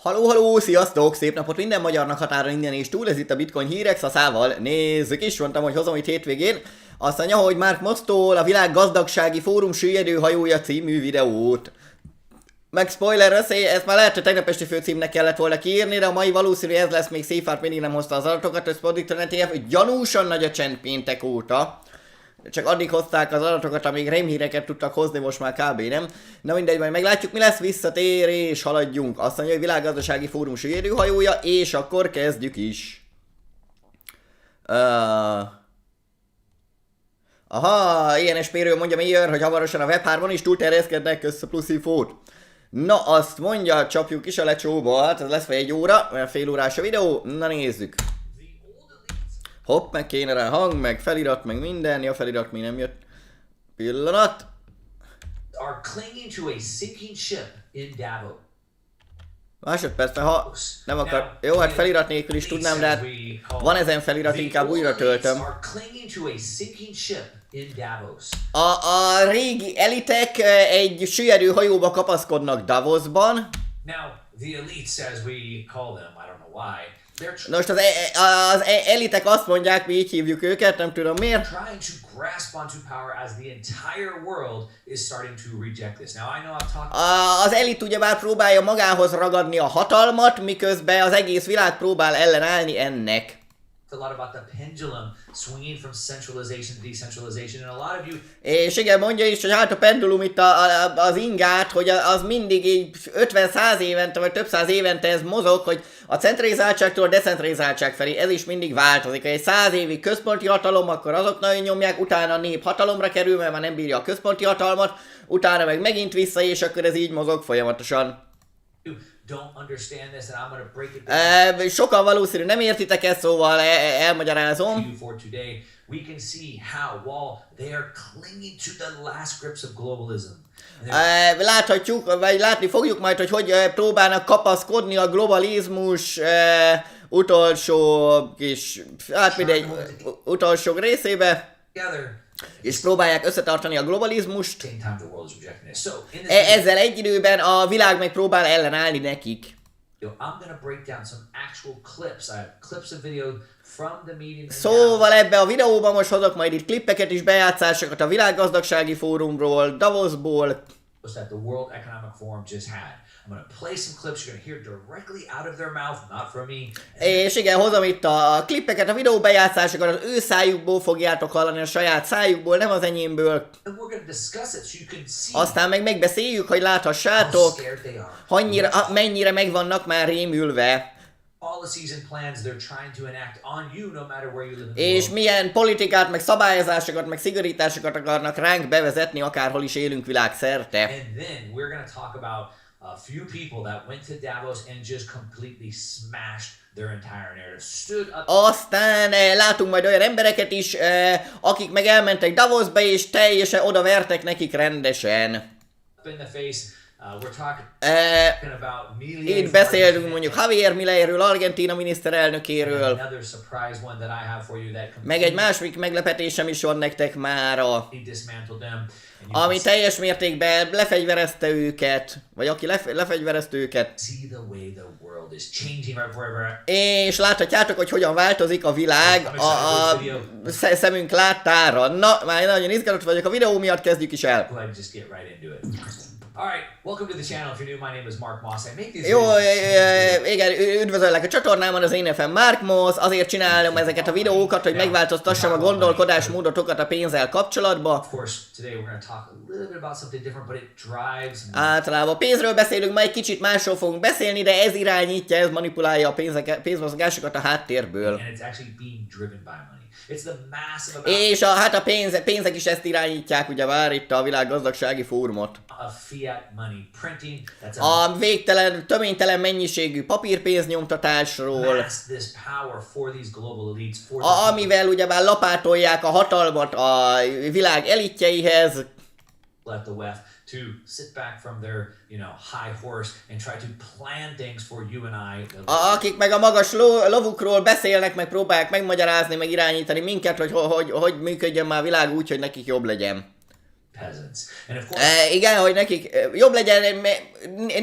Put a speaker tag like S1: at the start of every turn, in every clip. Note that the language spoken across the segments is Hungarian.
S1: Haló, sziasztok! Szép napot minden magyarnak határon innen és túl, ez itt a Bitcoin hírek szaszával. Nézzük is, mondtam, hogy hozom itt hétvégén. Azt mondja, hogy Mark Mosztól a világgazdagsági Fórum Süllyedő Hajója című videót. Meg spoiler, ezt már lehet, hogy tegnap esti főcímnek kellett volna kiírni, de a mai valószínű ez lesz, még Széfárt mindig nem hozta az adatokat, ez pedig hogy gyanúsan nagy a csend péntek óta. Csak addig hozták az adatokat, amíg rémhíreket tudtak hozni, most már kb. Nem. Na mindegy, majd meglátjuk, mi lesz, visszatérés, haladjunk. Azt mondja, hogy világgazdasági fórum süllyedő hajója, és akkor kezdjük is. Aha, ilyen SP-ről mondja Magyar, hogy hamarosan a Web3-on is túlterjeszkednek, kösz a plusz infót. Na, azt mondja, csapjuk is a lecsóba, hát ez lesz vagy egy óra, mert fél órás a videó, na nézzük. Hopp, meg kéne rá hang, meg felirat, meg minden. Ja, felirat még nem jött. Pillanat. Másodperc, ha nem akar... Jó, hát felirat nélkül is tudnám, de hát van ezen felirat, inkább újra töltöm. A régi elitek egy süllyedő hajóba kapaszkodnak Davosban. Most az elitek azt mondják, mi így hívjuk őket, nem tudom miért. Az elit ugyebár próbálja magához ragadni a hatalmat, miközben az egész világ próbál ellenállni ennek. És igen, mondja is, hogy hát a pendulum itt az ingát, hogy az mindig így 50-100 évente, vagy több száz évente ez mozog, hogy a centralizáltságtól a decentralizáltság felé, ez is mindig változik. Ha egy 100 évig központi hatalom, akkor azok nagyon nyomják, utána a nép hatalomra kerül, mert már nem bírja a központi hatalmat, utána meg megint vissza, és akkor ez így mozog folyamatosan. Sokan valószínű nem értitek ezt, szóval elmagyarázom. Láthatjuk, vagy látni fogjuk majd, hogy próbálnak kapaszkodni a globalizmus utolsó kis, hát mindegy, utolsó részébe. És próbálják összetartani a globalizmust. Ezzel egy időben a világ meg próbál ellenállni nekik. Szóval ebbe a videóban most hozok majd itt klippeket is, bejátszásokat a világgazdagsági fórumról, Davosból. És igen, hozom itt a klippeket, a videó bejátszásokat, az ő szájukból fogjátok hallani, a saját szájukból, nem az enyémből. Aztán meg megbeszéljük, hogy láthassátok, mennyire meg vannak már rémülve. És milyen politikát, meg szabályozásokat, meg szigorításokat akarnak ránk bevezetni, akárhol is élünk világszerte.
S2: A few people that went to Davos and just completely smashed their entire narrative. Stood up.
S1: Aztán látunk majd olyan embereket is, akik meg elmentek Davosba és teljesen odavertek nekik rendesen.
S2: In the face. We're talking about
S1: itt beszélünk mondjuk Javier Mileiről, Argentína miniszterelnökéről. Meg egy másik meglepetésem is van nektek mára. Ami teljes mértékben lefegyverezte őket, vagy aki lefegyverezte őket. És láthatjátok, hogy hogyan változik a világ a szemünk láttára. Na, már nagyon izgatott vagyok a videó miatt, kezdjük is el.
S2: Alright, welcome to the channel. If you're new, my name is Mark Moss. I make these
S1: Jó, igen, üdvözöllek a csatornámon, az én nevem Mark Moss, azért csinálom ezeket a videókat, hogy megváltoztassam a gondolkodásmódotokat a pénzzel kapcsolatban.
S2: Of course, today we're going to talk a little bit about something different, but it drives.
S1: Általában pénzről beszélünk, majd kicsit másról fogunk beszélni, de ez irányítja, ez manipulálja a pénzmozgásokat a háttérből.
S2: And it's actually being driven by money. It's the massive
S1: és hát a pénzek is ezt irányítják, ugye már itt a világgazdasági fórumot. A végtelen, töménytelen mennyiségű papírpénznyomtatásról, amivel ugyebár lapátolják a hatalmat a világ elitjeihez.
S2: To sit back from their, high horse and try to plan things for you and I.
S1: Akik meg a magas lovukról beszélnek, meg próbálják megmagyarázni, meg irányítani minket, hogy működjön már a világ úgy, hogy nekik jobb legyen.
S2: peasants. And of course,
S1: igen, hogy nekik jobb legyen,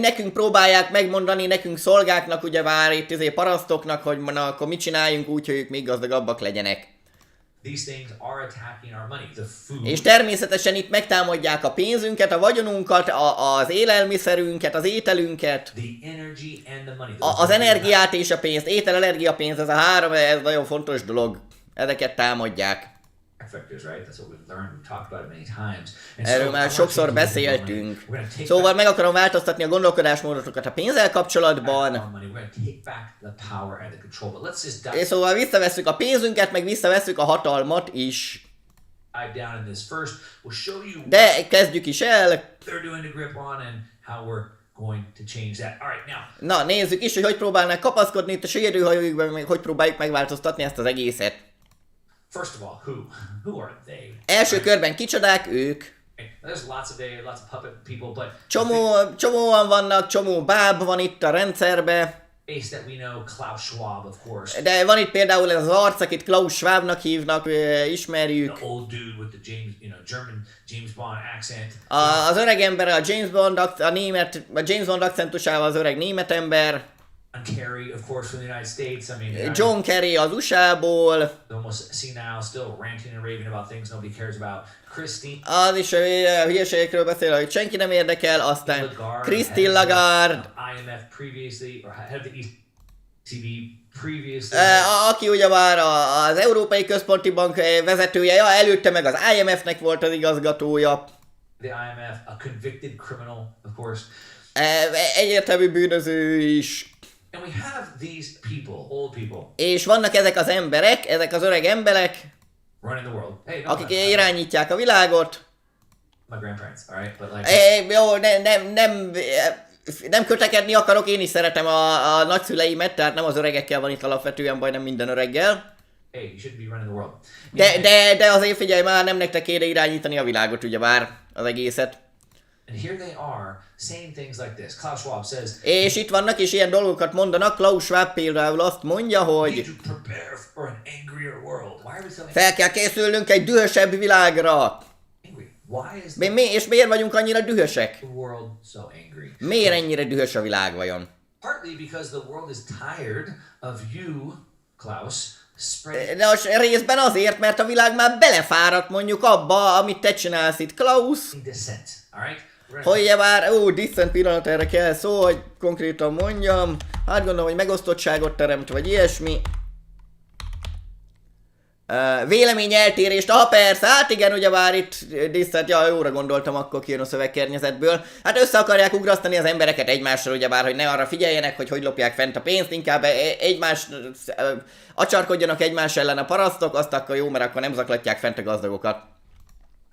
S1: nekünk próbálják megmondani, nekünk szolgáknak, ugye már itt parasztoknak, hogy na, akkor mit csináljunk úgy, hogy ők még gazdagabbak legyenek.
S2: these things are attacking our money. The food,
S1: És természetesen itt megtámadják a pénzünket, a vagyonunkat, az élelmiszerünket, az ételünket,
S2: the energy and the money.
S1: az energiát és a pénzt, étel, energia, pénz, ez a három, ez nagyon fontos dolog. Ezeket támadják.
S2: Factors, right? That's what we've learned. We've talked about it many times. And
S1: Erről
S2: so,
S1: már
S2: I want
S1: sokszor
S2: to take
S1: beszéltünk.
S2: We're gonna take
S1: Szóval
S2: back
S1: meg akarom változtatni a gondolkodásmódotokat a pénzzel kapcsolatban.
S2: our money. We're going to take back the power and the control. But let's just
S1: És szóval visszavesszük a pénzünket, meg visszavesszük a hatalmat is.
S2: dive down in this first. We'll show you
S1: De kezdjük is el.
S2: what they're doing to grip on and how we're going to change that. All right, now.
S1: Na, nézzük is, hogy próbálnak kapaszkodni itt a süllyedő hajójukban, meg hogy próbáljuk megváltoztatni ezt az egészet.
S2: First of all, who are they?
S1: Első körben kicsodák ők.
S2: There's lots of puppet people, but
S1: Csomóan vannak, csomó báb van itt a rendszerbe.
S2: face that we know, Klaus Schwab, of course.
S1: De van itt például ez az arc, akit Klaus Schwabnak hívnak, ismerjük.
S2: The old dude with the German James Bond accent.
S1: Az öreg ember, a James Bond, a James Bond akcentusával az öreg német ember.
S2: Kerry, of course, from the United States. I mean,
S1: John Kerry az USA-ból.
S2: almost senile, still ranting and raving about things nobody cares about. Christine
S1: Az is a hülyeségekről beszél, hogy senki nem érdekel. Aztán Christine Lagarde,
S2: IMF previously, or head of the ECB previously.
S1: aki ugye már az Európai Központi Bank vezetője, előtte meg az IMF-nek volt az igazgatója.
S2: The IMF, a convicted criminal, of course.
S1: Egyértelmű bűnöző is.
S2: And we have these people, old people,
S1: És vannak ezek az emberek, ezek az öreg emberek,
S2: running the world. Hey, no,
S1: akik irányítják a világot.
S2: my grandparents, all right, but like.
S1: Jó, nem kötekedni akarok, én is szeretem a nagyszüleimet, tehát nem az öregekkel van itt alapvetően baj, nem minden öreggel.
S2: Hey, you shouldn't be running the world.
S1: De azért figyelj már, nem nektek kéne irányítani a világot, ugyebár az egészet.
S2: And here they are saying things like this. Klaus Schwab says,
S1: És itt vannak és ilyen dolgokat mondanak. Klaus Schwab például azt mondja,
S2: we
S1: hogy
S2: need to prepare for an angrier world. Why are we telling
S1: fel kell készülnünk egy dühösebb világra.
S2: angry? Why is
S1: És miért vagyunk annyira dühösek?
S2: the world so angry?
S1: Miért ennyire dühös a világ vajon?
S2: Partly because the world is tired of you, Klaus, spreading
S1: De az részben azért, mert a világ már belefáradt mondjuk abba, amit te csinálsz itt, Klaus.
S2: dissent. All right?
S1: Hogy már, dissent pillanat, erre kell szó, hogy konkrétan mondjam. Hát gondolom, hogy megosztottságot teremt, vagy ilyesmi. Véleményeltérést, persze, hát igen, ugyebár itt dissent, jóra gondoltam, akkor kijön a szövegkörnyezetből. Hát össze akarják ugrasztani az embereket egymással, ugyebár, hogy ne arra figyeljenek, hogy lopják fent a pénzt, inkább acsarkodjanak egymás ellen a parasztok, azt akkor jó, mert akkor nem zaklatják fent a gazdagokat.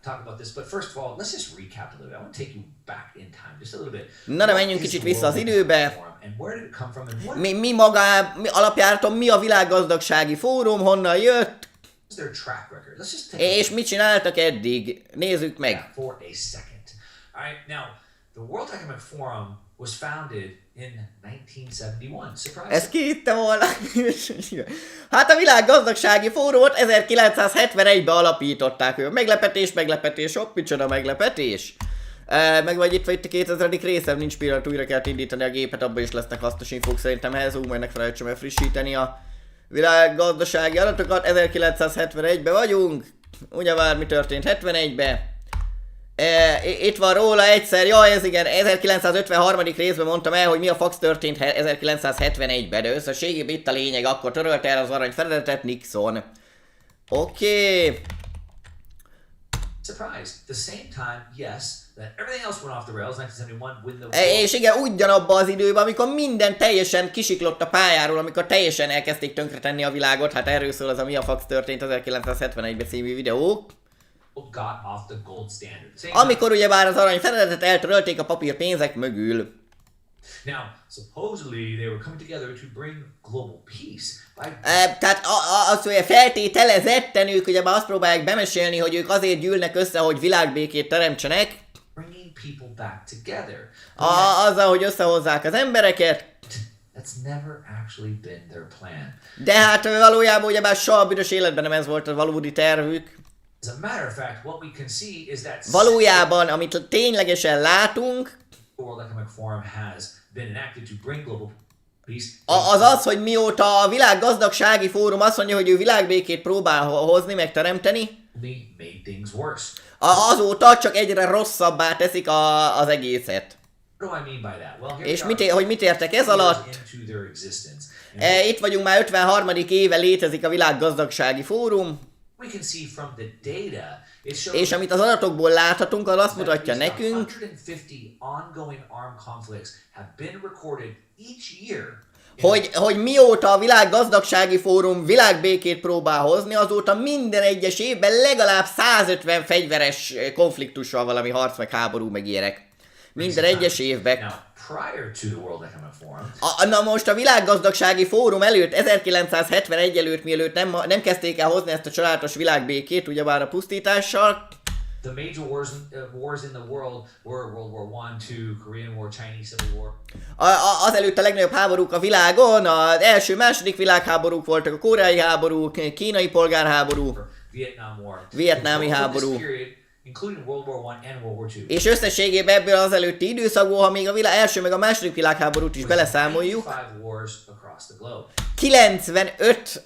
S2: talk about this, but first of all, let's just recap a little bit. I want to take you back in time just a little bit.
S1: Na de menjünk kicsit vissza az időbe.
S2: And where did it come from? And what
S1: Alapjáraton mi a világgazdagsági fórum, honnan jött,
S2: is their track record? Let's just take a
S1: és mit csináltak eddig. Nézzük meg.
S2: look for a second. All right, now the World Economic Forum was founded in 1971. Surprise!
S1: Ezt ki hitte volna? Hát a világgazdagsági fórumot 1971-ben alapították. Meglepetés, hopp, micsoda meglepetés. Meg vagy itt a 2000. részem, nincs pillanat, újra kell indítani a gépet, abban is lesznek hasznos infók szerintem ehhez, majd ne felejtsem el frissíteni a világgazdasági adatokat. 1971-ben vagyunk, ugyebár mi történt 71-ben. Itt van róla egyszer, ez igen, 1953. részben mondtam el, hogy mi a fax történt 1971-ben, de összességében itt a lényeg, akkor törölte el az arany fedezetet Nixon. Oké.
S2: Surprise! The same time, yes, that everything else went off the rails. 1971, when the
S1: És igen, ugyanabban az időben, amikor minden teljesen kisiklott a pályáról, amikor teljesen elkezdték tönkretenni a világot, hát erről szól az a Mi a fax történt 1971-ben című videó.
S2: got off the gold standard. Same
S1: Amikor ugyebár az arany fedezetet eltörölték a papírpénzek mögül.
S2: Now, supposedly they were coming together to bring global peace.
S1: Tehát azt mondja, feltételezetten ők ugye már azt próbálják bemesélni, hogy ők azért gyűlnek össze, hogy világbékét teremtsenek.
S2: Bringing people back together.
S1: Azzal, hogy összehozzák az embereket.
S2: That's never actually been their plan.
S1: De hát valójában ugyebár soha a büdös életben nem ez volt a valódi tervük.
S2: As a matter of fact, what we can see is that
S1: Valójában, amit ténylegesen látunk,
S2: the World Economic Forum has been enacted to bring global peace.
S1: az az, hogy mióta a világgazdasági fórum azt mondja, hogy ő világbékét próbál hozni, megteremteni,
S2: Only made things worse.
S1: azóta csak egyre rosszabbá teszik az egészet.
S2: What do I mean by that? Well, here
S1: És
S2: we are,
S1: hogy mit értek ez alatt?
S2: into their existence.
S1: Itt vagyunk már 53. éve létezik a világgazdasági fórum,
S2: We can see from the data, it shows
S1: és amit az adatokból láthatunk, az azt
S2: that
S1: mutatja
S2: at least
S1: nekünk,
S2: 150 ongoing armed conflicts have been recorded each year.
S1: hogy mióta a világgazdasági fórum világbékét próbál hozni, azóta minden egyes évben legalább 150 fegyveres konfliktussal valami harc, meg háború, meg ilyenek. Minden egyes évben.
S2: Now, prior to the World Economic Forum,
S1: Na most a világgazdasági fórum előtt, 1971 előtt, mielőtt nem kezdték el hozni ezt a csodálatos világbékét, ugyebár a pusztítással,
S2: the major wars in the world were World War I, II, Korean War, Chinese Civil War.
S1: azelőtt a legnagyobb háborúk a világon, az első, második világháborúk voltak, a koreai háború, kínai polgárháború,
S2: Vietnam War.
S1: Vietnámi
S2: Over
S1: háború.
S2: this period, including World War I and World War II.
S1: És összességében ebből az előtti időszakból, ha még a első meg a második világháborút is beleszámoljuk,
S2: 95 wars across the globe.
S1: 95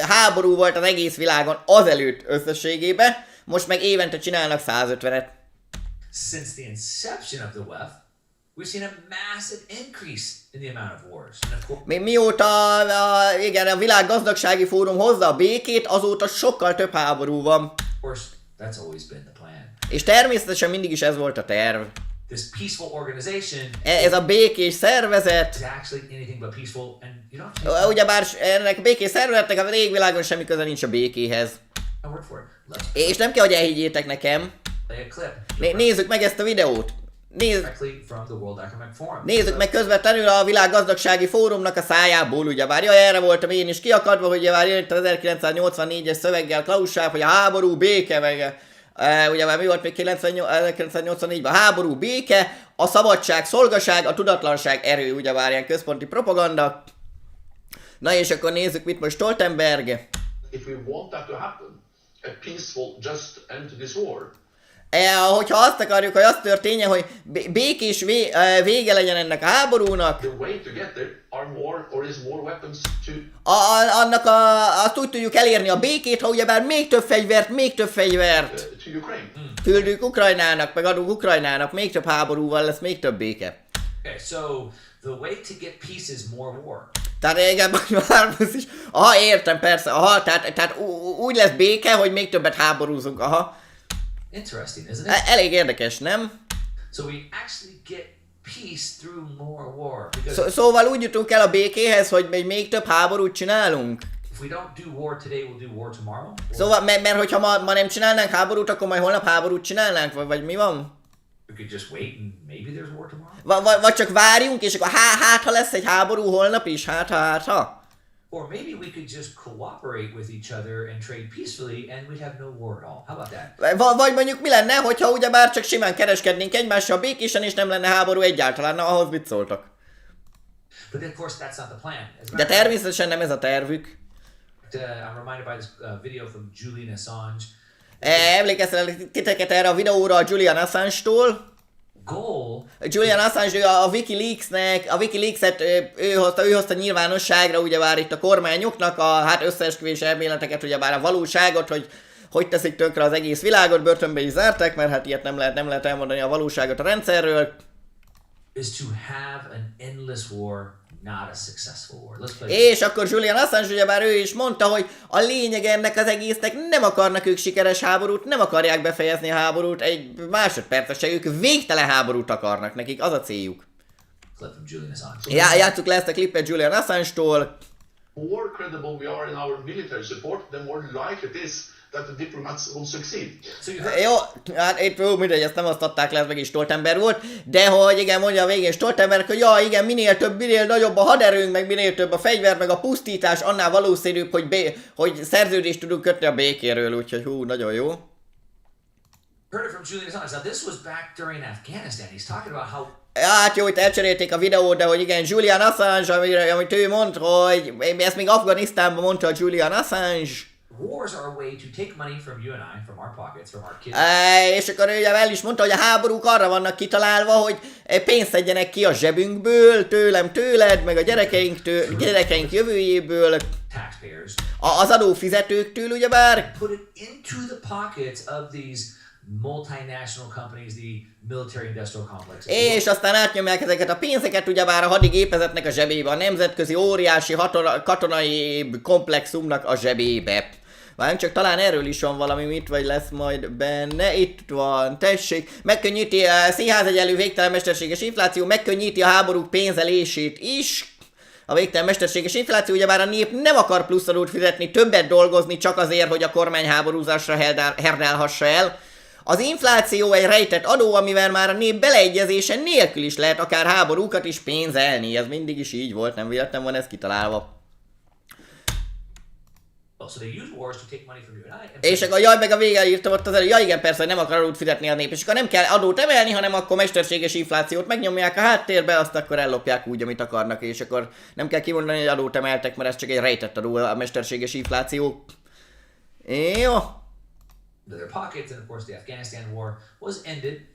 S1: háború volt az egész világon azelőtt összességében, most meg évente csinálnak 150-et.
S2: Since the inception of the WEF, we've seen a massive increase in the amount of wars. And of course,
S1: Mióta a világgazdasági fórum hozza a békét, azóta sokkal több háború van.
S2: that's always been the plan.
S1: És természetesen mindig is ez volt a terv.
S2: This peaceful organization
S1: Ez a békés szervezet,
S2: is actually anything but peaceful, and you don't
S1: ugyebár ennek a békés szervezetnek a égvilágon semmi köze nincs a békéhez.
S2: word for it. Let's
S1: És nem kell, hogy elhiggyétek nekem.
S2: play a clip
S1: Nézzük meg ezt a videót.
S2: directly from the World Economic Forum.
S1: Nézzük meg közvetlenül a világgazdasági fórumnak a szájából, ugyebár. Jaj, erre voltam én is kiakadva, hogy ugyebár jött az 1984-es szöveggel Klaussáv, hogy a háború, béke, meg ugyebár mi volt még 1984-ben? Háború, béke, a szabadság, szolgaság, a tudatlanság, erő, ugyebár ilyen központi propaganda. Na és akkor nézzük, mit most Stoltenberg.
S3: If we want that to happen, a peaceful, just end to this war,
S1: Hogyha azt akarjuk, hogy az történjen, hogy békés vége legyen ennek a háborúnak,
S3: the way to get there are more or is more weapons to
S1: azt úgy tudjuk elérni a békét, ha ugyebár még több fegyvert
S3: to Ukraine.
S1: küldünk Ukrajnának, meg adunk Ukrajnának, még több háborúval lesz még több béke.
S2: Okay, so the way to get peace is more war.
S1: Tehát igen, már is. Aha, értem, persze. Aha, tehát úgy lesz béke, hogy még többet háborúzunk. Aha.
S2: Interesting, isn't it?
S1: Elég érdekes, nem?
S2: So we actually get peace through more war. Because
S1: Szóval úgy jutunk el a békéhez, hogy még több háborút csinálunk.
S2: if we don't do war today, we'll do war tomorrow. Or
S1: Szóval, mert hogyha ma nem csinálnánk háborút, akkor majd holnap háborút csinálnánk, vagy mi van?
S2: we could just wait and maybe there's war tomorrow.
S1: Vagy csak várjunk, és akkor ha lesz egy háború holnap is, ha.
S2: Or maybe we could just cooperate with each other and trade peacefully and we'd have no war at all. How about that?
S1: Vagy mondjuk mi lenne, hogyha ugyebár csak simán kereskednénk egymással békésen, és nem lenne háború egyáltalán, na ahhoz mit szóltak?
S2: But of course that's not the plan. As a
S1: De
S2: matter of fact,
S1: természetesen nem ez a tervük.
S2: I'm reminded by this video from Julian Assange.
S1: Emlékeztetek titeket erre a videóra a Julian Assange-tól.
S2: Goal
S1: Julian Assange ő a Wikileaks-et ő hozta nyilvánosságra, ugyebár itt a kormányoknak a összeesküvés elméleteket, ugyebár a valóságot, hogy teszik tönkre az egész világot, börtönbe is zárták, mert hát ilyet nem lehet elmondani a valóságot a rendszerről.
S2: is to have an endless war, not a successful war. Let's play.
S1: És akkor Julian Assange ugyebár ő is mondta, hogy a lényeg ennek az egésznek nem akarnak ők sikeres háborút, nem akarják befejezni a háborút, egy másodpercre se, ők végtelen háborút akarnak, nekik az a céljuk.
S2: Clip from Julian Assange.
S1: Játsszuk le ezt a klippet Julian Assange-tól.
S3: The more credible we are in our military support, the more likely it is that the diplomats will succeed.
S2: So you heard
S1: Jó, hát itt mindegy, ezt nem azt adták le, ez meg is Stoltenberg volt, de hogy igen, mondja a végén Stoltenberg, hogy ja, igen, minél nagyobb a haderőnk, meg minél több a fegyver, meg a pusztítás, annál valószínűbb, hogy szerződést tudunk kötni a békéről, úgyhogy hú, nagyon jó.
S2: heard it from Julian Assange. Now this was back during Afghanistan. He's talking about how
S1: Hát jó, itt elcserélték a videót, de hogy igen, Julian Assange, amit ő mond, hogy ezt még Afganisztánban mondta a Julian Assange,
S2: Wars are a way to take money from you and I, from our pockets, from our kids.
S1: És akkor ő ugye el is mondta, hogy a háborúk arra vannak kitalálva, hogy pénzt szedjenek ki a zsebünkből, tőled, meg a gyerekeink jövőjéből,
S2: Taxpayers.
S1: az adófizetőktől ugyebár.
S2: Put it into the pockets of these multinational companies, the military industrial complexes.
S1: És aztán átnyomják ezeket a pénzeket ugyebár a hadigépezetnek a zsebébe, a nemzetközi óriási katonai komplexumnak a zsebébe. Várjunk csak, talán erről is van valami, mit vagy lesz majd benne. Itt van, tessék. Megkönnyíti a színház egyenlő végtelen mesterséges infláció, megkönnyíti a háborúk pénzelését is. A végtelen mesterséges infláció, ugyebár a nép nem akar pluszadót fizetni, többet dolgozni csak azért, hogy a kormány háborúzásra herdálhassa el. Az infláció egy rejtett adó, amivel már a nép beleegyezése nélkül is lehet akár háborúkat is pénzelni. Ez mindig is így volt, nem véletlen van ez kitalálva.
S2: So they use wars to take money from you and I.
S1: És akkor jaj, meg a vége írtam ott az elő, ja igen, persze, hogy nem akar adót fizetni a nép, és akkor nem kell adót emelni, hanem akkor mesterséges inflációt megnyomják a háttérbe, azt akkor ellopják úgy, amit akarnak, és akkor nem kell kimondani, hogy adót emeltek, mert ez csak egy rejtett adó, a mesterséges infláció. Jó.
S2: Their pockets, and of course the Afghanistan war was ended.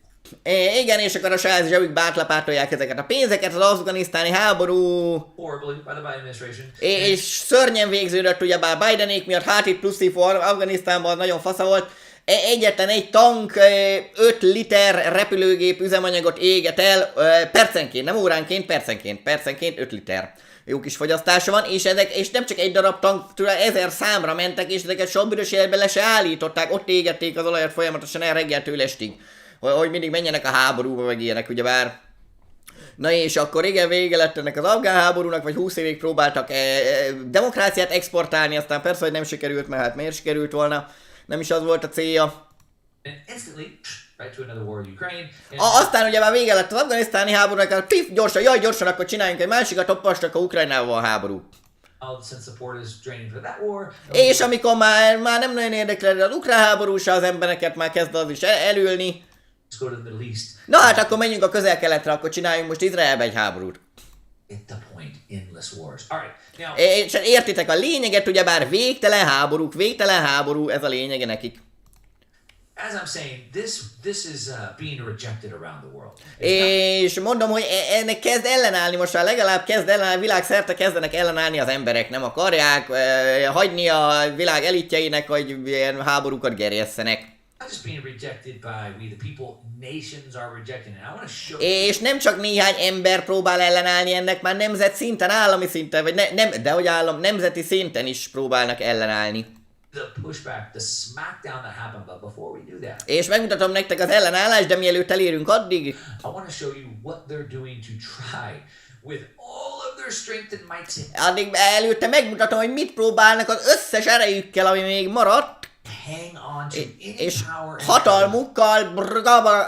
S1: Igen, és akkor a saját zsebükbe átlapátolják ezeket a pénzeket, az afganisztáni háború...
S2: Horribly by the Biden administration.
S1: És szörnyen végződött ugyebár Bidenék miatt, hát itt plusz info, Afganisztánban nagyon fasza volt. Egyetlen egy tank 5 liter repülőgép üzemanyagot éget el percenként, nem óránként, percenként 5 liter. Jó kis fogyasztása van, és nem csak egy darab tank, 1000 számra mentek, és ezeket sok büdös életben le se állították, ott égették az olajat folyamatosan el reggeltől estig. Hogy mindig menjenek a háborúba, meg ilyenek, ugyebár. Na és akkor igen, vége lett ennek az afgán háborúnak, vagy 20 évig próbáltak demokráciát exportálni, aztán persze, hogy nem sikerült, mert hát miért sikerült volna, nem is az volt a célja. Aztán ugye már vége lett az afganisztáni háborúnak, pif, gyorsan, akkor csináljunk egy másikat, hoppast, akkor Ukrajnával van háború. És amikor már nem nagyon érdekel az ukrán háború se, az embereket már kezd az is elülni. Na hát akkor menjünk a közel-keletre, akkor csináljunk most Izraelbe egy háborút. És értitek a lényeget, ugyebár végtelen háború, ez a lényege nekik.
S2: As I'm saying, this is being rejected around the world.
S1: És mondom, hogy ennek kezd ellenállni, most már legalább kezd ellenállni, világszerte kezdenek ellenállni az emberek, nem akarják hagyni a világ elitjeinek, hogy ilyen háborúkat gerjesszenek. És nem csak néhány ember próbál ellenállni ennek, már nemzetszinten, állami szinten, vagy nemzeti szinten is próbálnak ellenállni. És megmutatom nektek az ellenállást, de mielőtt elérünk addig, addig előtte megmutatom, hogy mit próbálnak az összes erejükkel, ami még maradt, és hatalmukkal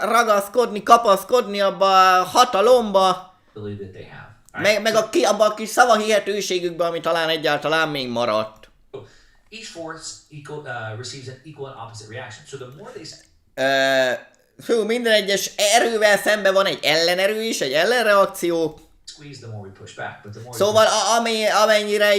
S1: ragaszkodni, kapaszkodni abba a hatalomba, meg abba a kis szavahihetőségükbe, ami talán egyáltalán még maradt.
S2: Each force receives an equal and opposite reaction. So the more they
S1: minden egyes erővel szemben van egy ellenerő is, egy ellenreakció.
S2: squeeze, the more we push back. But the more
S1: Szóval amennyire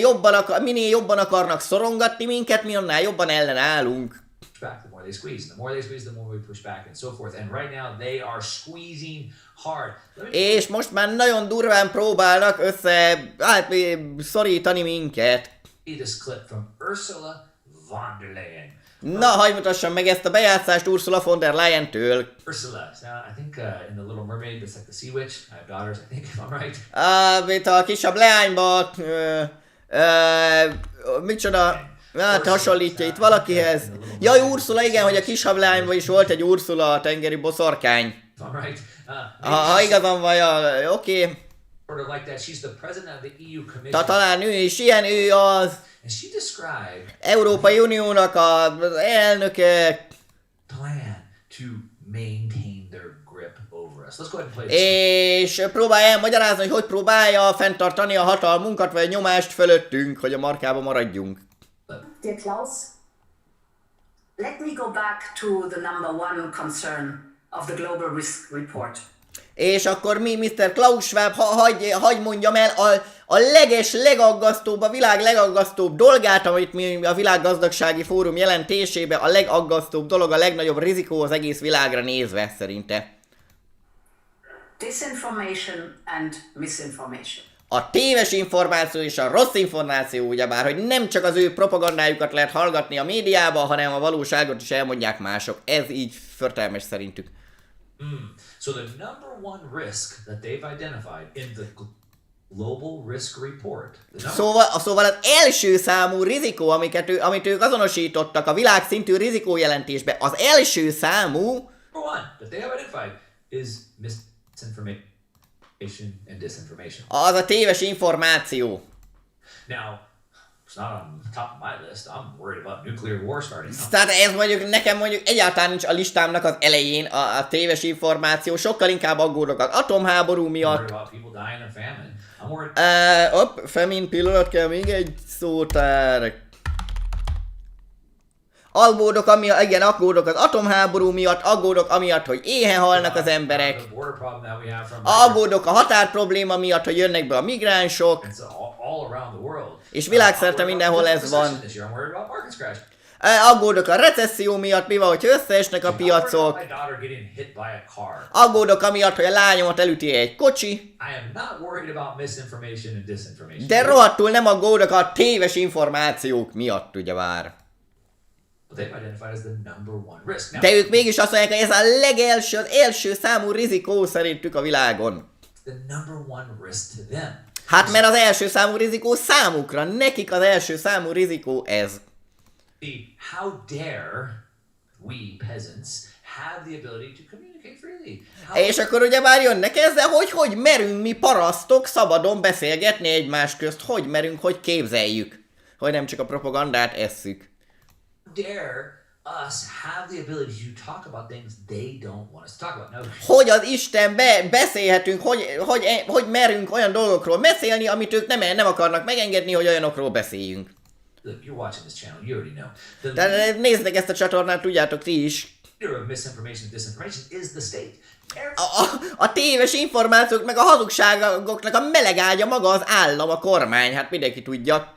S1: minél jobban akarnak szorongatni minket, mi annál jobban ellenállunk.
S2: back, the more they squeeze. The more they squeeze, the more we push back, and so forth. And right now they are squeezing hard.
S1: És most már nagyon durván próbálnak szorítani minket.
S2: This clip from Ursula von der Leyen.
S1: Na, hagyd mutassam meg ezt a bejátszást Ursula von der Leyen-től.
S2: Ursula. Now, I think in The Little Mermaid, it's like the Sea Witch. I have daughters, I think, if I'm right.
S1: Itt a kisabb leányba, micsoda, hát hasonlítja itt valakihez. Jaj, Ursula, igen, hogy a kisabb leányban is volt egy Ursula, a tengeri boszorkány.
S2: If I'm right.
S1: Ha igazam van, oké.
S2: Sort of like that. She's the president of the EU Commission.
S1: Talán ő is ilyen, ő az
S2: And she described
S1: Európai Uniónak az elnöke.
S2: plan to maintain their grip over us. Let's go ahead and play this.
S1: És próbálja elmagyarázni, hogy próbálja fenntartani a hatalmunkat, vagy a nyomást fölöttünk, hogy a markába maradjunk.
S4: Dear Klaus, let me go back to the number one concern of the Global Risk Report.
S1: És akkor mi, Mr. Klaus Schwab, hagy mondjam el a legaggasztóbb, a világ legaggasztóbb dolgát, amit mi a Világgazdasági Fórum jelentésében a legaggasztóbb dolog, a legnagyobb rizikó az egész világra nézve szerinte.
S4: Disinformation and misinformation.
S1: A téves információ és a rossz információ, ugyebár, hogy nem csak az ő propagandájukat lehet hallgatni a médiában, hanem a valóságot is elmondják mások. Ez így förtelmes szerintük.
S2: So the number one risk that they've identified in the global risk report.
S1: Szóval az első számú rizikó, amit ők azonosítottak a világszintű rizikójelentésbe, az első számú...
S2: Number one that they have identified is misinformation and disinformation.
S1: Az a téves információ.
S2: Now, it's not on the top of my list. I'm worried about nuclear war starting.
S1: Tehát ez nekem egyáltalán nincs a listámnak az elején a téves információ, sokkal inkább aggódok az atomháború miatt. Famine pillanat kell, még egy szótár. Aggódok az atomháború miatt, aggódok amiatt, hogy éhen halnak az emberek. Aggódok a határ probléma miatt, hogy jönnek be a migránsok. És világszerte mindenhol ez van. Aggódok a recesszió miatt, mi van, hogyha összeesnek a piacok. Aggódok amiatt, hogy a lányomat elüti egy kocsi. De rohadtul nem aggódok a téves információk miatt, ugyebár. De ők mégis azt mondják, hogy ez az első számú rizikó szerintük a világon. Hát mert az első számú rizikó számukra, nekik az első számú rizikó ez.
S2: How dare we peasants have the ability to communicate freely?
S1: És akkor ugye már jönnek ezzel, hogy merünk mi parasztok szabadon beszélgetni egymás közt, hogy merünk, hogy képzeljük, hogy nem csak a propagandát esszük.
S2: Dare us have the ability to talk about things they don't want us to talk about. No.
S1: Hogy az Istenbe beszélhetünk, hogy merünk olyan dolgokról beszélni, amit ők nem akarnak megengedni, hogy olyanokról beszéljünk.
S2: Look, you're watching this channel, you already know.
S1: Tehát nézzétek ezt a csatornát, tudjátok ti is.
S2: Of misinformation and disinformation is the state.
S1: A téves információk meg a hazugságoknak a meleg ágya maga az állam, a kormány, hát mindenki tudja.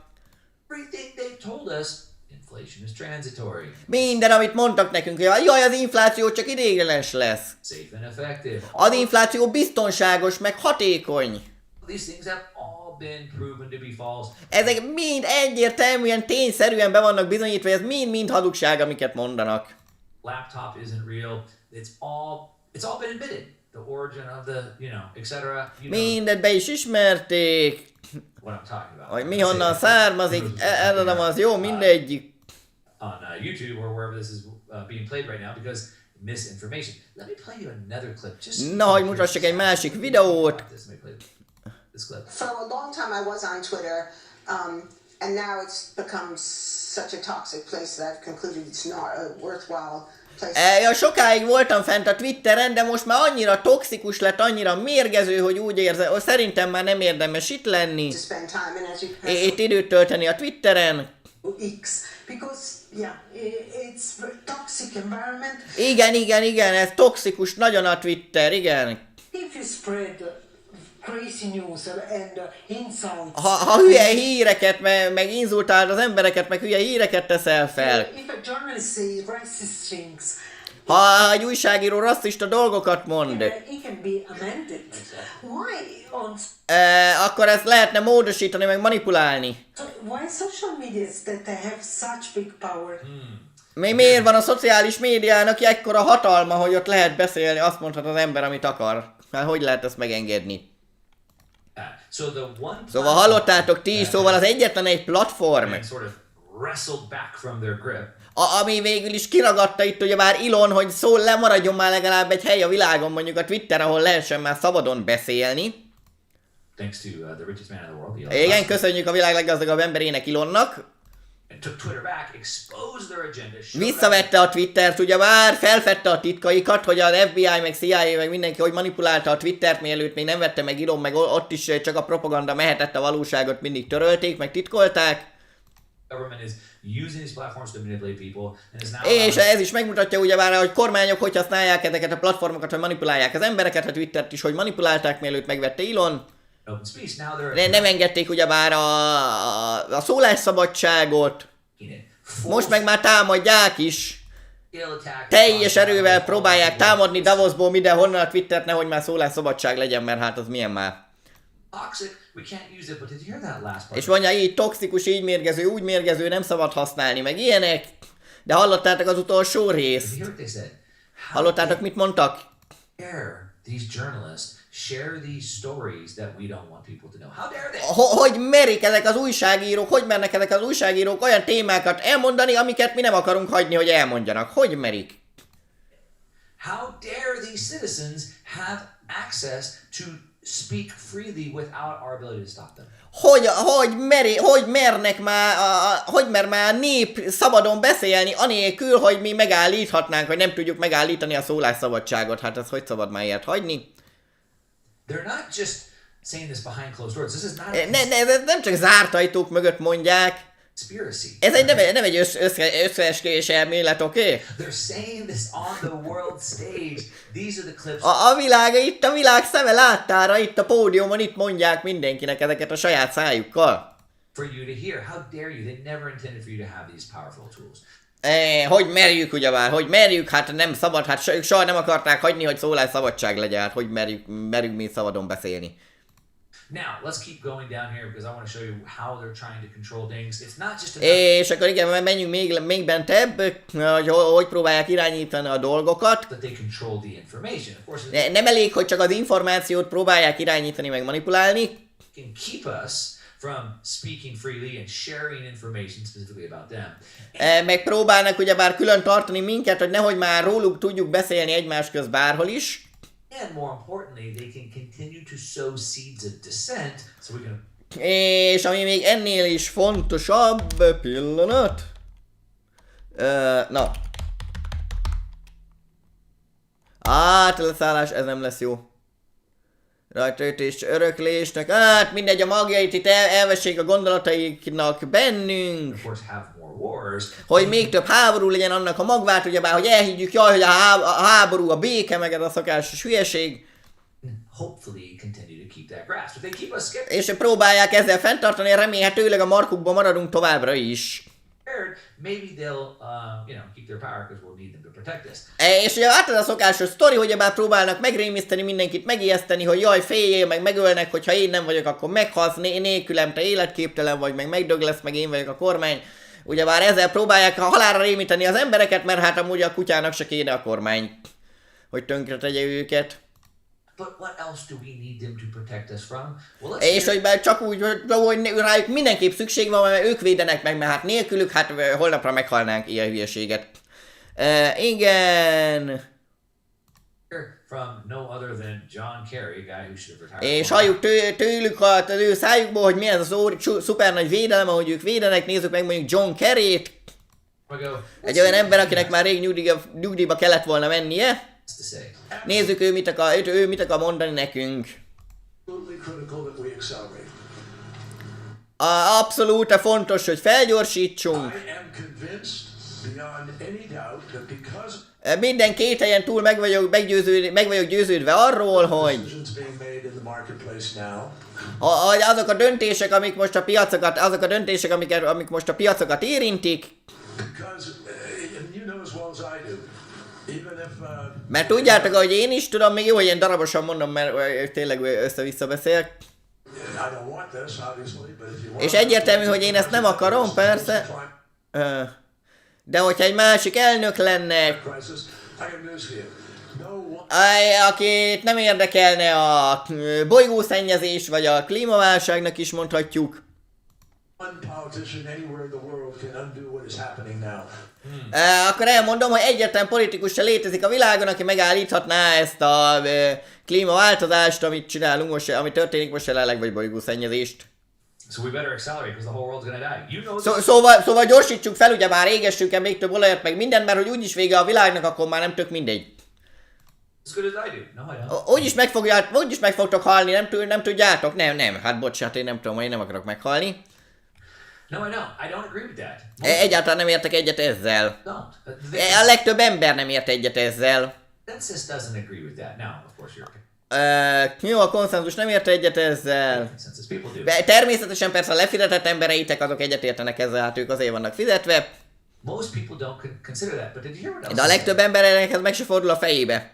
S2: Everything they told us, inflation is transitory.
S1: Minden, amit mondtak nekünk, hogy jaj, az infláció csak ideiglenes lesz.
S2: Safe and effective.
S1: Az infláció biztonságos, meg hatékony.
S2: These things have all been proven to be false.
S1: Ezek mind egyértelműen, tényszerűen be vannak bizonyítva, hogy ez mind hazugság, amiket mondanak.
S2: Laptop isn't real. It's all been admitted. The origin of the, etc.
S1: Mindet be is ismerték.
S2: What I'm talking about.
S1: Hogy mi honnan származik, eredem az jó, mindegyik.
S2: On YouTube or wherever this is being played right now, because misinformation. Let me play you another clip. Just
S1: na, hogy mutassak egy másik videót.
S2: This clip.
S5: For a long time I was on Twitter, and now it's become such a toxic place that I've concluded it's not a worthwhile place.
S1: Sokáig voltam fent a Twitteren, de most már annyira toxikus lett, annyira mérgező, hogy úgy érzem, hogy szerintem már nem érdemes itt lenni. Itt időt tölteni a Twitteren.
S5: Because, yeah, it's toxic environment.
S1: Igen, ez toxikus nagyon a Twitter, igen.
S5: If you spread crazy news and insults.
S1: Ha hülye híreket, meg inzultálod az embereket, meg hülye híreket teszel fel.
S5: If a journalist says racist things.
S1: Ha egy újságíró rasszista dolgokat mond.
S5: It can be amended. Why on
S1: akkor ezt lehetne módosítani, meg manipulálni.
S5: Why social media that they have such big power?
S1: Miért van a szociális médiának ekkora hatalma, hogy ott lehet beszélni, azt mondhat az ember, amit akar? Hát hogy lehet ezt megengedni? Szóval hallottátok ti is, szóval az egyetlen egy platform, ami végül is kiragadta itt ugyebár Elon, hogy lemaradjon már legalább egy hely a világon, mondjuk a Twitter, ahol lehessen már szabadon beszélni. Igen, köszönjük a világ leggazdagabb emberének, Elonnak. Visszavette a Twittert, ugyebár felfedte a titkaikat, hogy az FBI, meg CIA, meg mindenki, hogy manipulálta a Twittert, mielőtt még nem vette meg Elon, meg ott is csak a propaganda mehetett, a valóságot mindig törölték, meg titkolták.
S2: government is using these platforms to manipulate people and is now
S1: És ez is megmutatja ugyebár, hogy kormányok hogy használják ezeket a platformokat, hogy manipulálják az embereket, a Twittert is, hogy manipulálták, mielőtt megvette Elon.
S2: open speech. Now they're
S1: Nem engedték ugyebár a szólásszabadságot, most meg már támadják is. Teljes erővel próbálják támadni Davosból mindenhonnan a Twittert, nehogy már szólásszabadság legyen, mert hát az milyen már.
S2: toxic. We can't use it, but did you hear that last part?
S1: És mondja így toxikus, így mérgező, úgy mérgező, nem szabad használni, meg ilyenek. De hallottátok az utolsó részt?
S2: Did you hear what they said?
S1: Hallottátok, mit mondtak?
S2: Dare these journalists share these stories that we don't want people to know? How dare they?
S1: Hogy merik ezek az újságírók, hogy mernek ezek az újságírók olyan témákat elmondani, amiket mi nem akarunk hagyni, hogy elmondjanak? Hogy merik?
S2: How dare these citizens have access to speak freely without our ability to stop them? Hogy mer már a nép szabadon beszélni, anélkül, hogy mi megállíthatnánk, vagy nem tudjuk megállítani a szólásszabadságot. Hát ez hogy szabad már ilyet hagyni? They're not just saying this behind closed doors. This is not
S1: Ez nem csak zárt ajtók mögött mondják.
S2: conspiracy.
S1: Ez nem egy összeesküvés elmélet, oké?
S2: They're saying this on the world stage. These are the clips.
S1: Itt a világ szeme láttára, itt a pódiumon, itt mondják mindenkinek ezeket a saját szájukkal.
S2: For you to hear. How dare you? They never intended for you to have these powerful tools.
S1: Hogy merjük ugyebár, hogy merjük, hát nem szabad, hát ők soha nem akarták hagyni, hogy szólásszabadság legyen, hát hogy merjük mi szabadon beszélni.
S2: Now, let's keep going down here because I want to show you how they're trying to control things. It's not just
S1: És akkor igen, menjünk még bentebb, hogy próbálják irányítani a dolgokat.
S2: that they control the information. Of course,
S1: Nem elég, hogy csak az információt próbálják irányítani, meg manipulálni.
S2: can keep us from speaking freely and sharing information specifically about them.
S1: Meg próbálnak ugyebár külön tartani minket, hogy nehogy már róluk tudjuk beszélni egymás közt bárhol is.
S2: And more importantly, they can continue to sow seeds of dissent, so we can.
S1: És ami még ennél is fontosabb, pillanat. Na. Átleszállás, ez nem lesz jó. Rajtaütés öröklésnek, hát mindegy, a magjait itt elvessék a gondolataiknak bennünk.
S2: Of course, have more wars.
S1: Hogy még több háború legyen annak a magvát, ugyebár, hogy elhiggyük, jaj, hogy a háború, a béke, meg ez a szokásos hülyeség.
S2: Hopefully, continue to keep that grasp. If they keep us
S1: És próbálják ezzel fenntartani, remélhetőleg a markukban maradunk továbbra is.
S2: scared, maybe they'll, keep their power because we'll need them to protect us.
S1: És ugye hát ez a szokásos sztori, hogy bár próbálnak megrémiszteni mindenkit, megijeszteni, hogy jaj, féljél, meg megölnek, hogyha én nem vagyok, akkor meghalsz, nélkülem te életképtelen vagy, meg megdög lesz, meg én vagyok a kormány. Ugyebár ezzel próbálják halálra rémíteni az embereket, mert hát amúgy a kutyának se kéne a kormány, hogy tönkre tegye őket.
S2: But what else do we need them to protect us from? Well,
S1: És hogy már csak úgy, hogy rájuk mindenképp szükség van, mert ők védenek meg, mert hát nélkülük, hát holnapra meghalnánk ilyen hülyeséget. Igen.
S2: From no other than John Kerry, a guy who should have retired.
S1: És halljuk tőlük az ő szájukból, hogy milyen az szuper nagy védelem, ahogy ők védenek, nézzük meg mondjuk John Kerryt. Egy olyan ember, akinek már rég nyugdíjba kellett volna mennie. Nézzük, ő mit akar mondani nekünk. Abszolút fontos, hogy felgyorsítsunk. Minden kételjen túl meg vagyok győződve arról, hogy azok a döntések, amik most a piacokat érintik, mert tudjátok, hogy én is tudom, még jó, hogy én darabosan mondom, mert tényleg össze-vissza beszélek. És egyértelmű, hogy én ezt nem akarom, persze. De hogyha egy másik elnök lenne, akit nem érdekelne a bolygószennyezés, vagy a klímaválságnak is mondhatjuk, akkor elmondom, hogy egyetlen politikus se létezik a világon, aki megállíthatná ezt a klímaváltozást, amit csinálunk most, ami történik most jelenleg, vagy bolygószennyezést.
S2: So we better accelerate because the whole world's gonna die. You know this.
S1: Szóval gyorsítsuk fel, ugye már égessünk el még több olajat, meg mindent, mert hogy úgyis vége a világnak, akkor már nem tök mindegy.
S2: As good as I do. No, I don't.
S1: Úgyis meg fogtok halni, nem tudjátok? Nem, hát bocsánat, én nem tudom, én nem akarok meghalni.
S6: No, I don't. I don't agree with that.
S1: Egyáltalán nem értek egyet ezzel.
S6: Don't.
S1: A legtöbb ember nem ért egyet ezzel.
S6: Census doesn't agree with that. Now, of course, you're okay.
S1: Jó, a konszenzus nem ért egyet ezzel.
S6: Census people do.
S1: De természetesen persze a lefizetett embereitek azok egyetértenek ezzel, hát ők azért vannak fizetve.
S6: Most people don't consider that, but did you hear what else?
S1: De a legtöbb embernek ez meg se fordul a fejébe.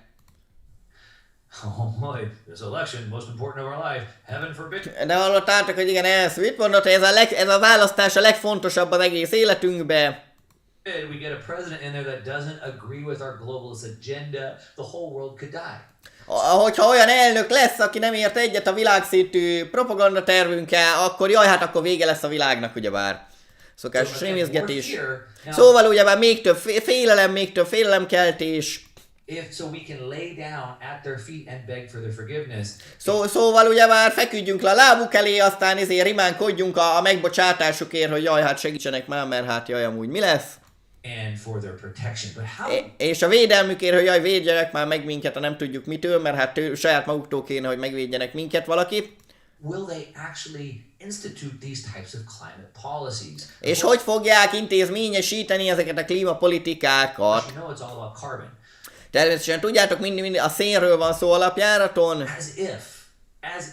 S6: Oh boy, this election, most important of our life. Heaven forbid.
S1: De hallottátok, hogy igen, ez mit mondott, hogy ez a választás a legfontosabb az egész életünkbe.
S6: We get a president in there that doesn't agree with our globalist agenda, the whole world could die.
S1: Hogyha olyan elnök lesz, aki nem ért egyet a világszintű propagandatervünkkel, akkor jaj, hát akkor vége lesz a világnak, ugyebár. Szokásos rémészgetés. Szóval ugyebár még több félelemkeltés.
S6: So we can lay down at their feet and beg for their forgiveness.
S1: Szóval ugyebár feküdjünk le a lábuk elé, aztán rimánkodjunk a megbocsátásukért, hogy jaj, hát segítsenek már, mert hát jaj, amúgy mi lesz.
S6: And for their protection. But how?
S1: És a védelmükért, hogy jaj, védjenek már meg minket, ha nem tudjuk mitől, mert hát saját maguktól kéne, hogy megvédjenek minket valaki.
S6: Will they actually institute these types of climate policies?
S1: És hogy fogják intézményesíteni ezeket a klímapolitikákat?
S6: You know it's all about carbon.
S1: Természetesen tudjátok, mindig a szénről van szó alapjáraton.
S6: As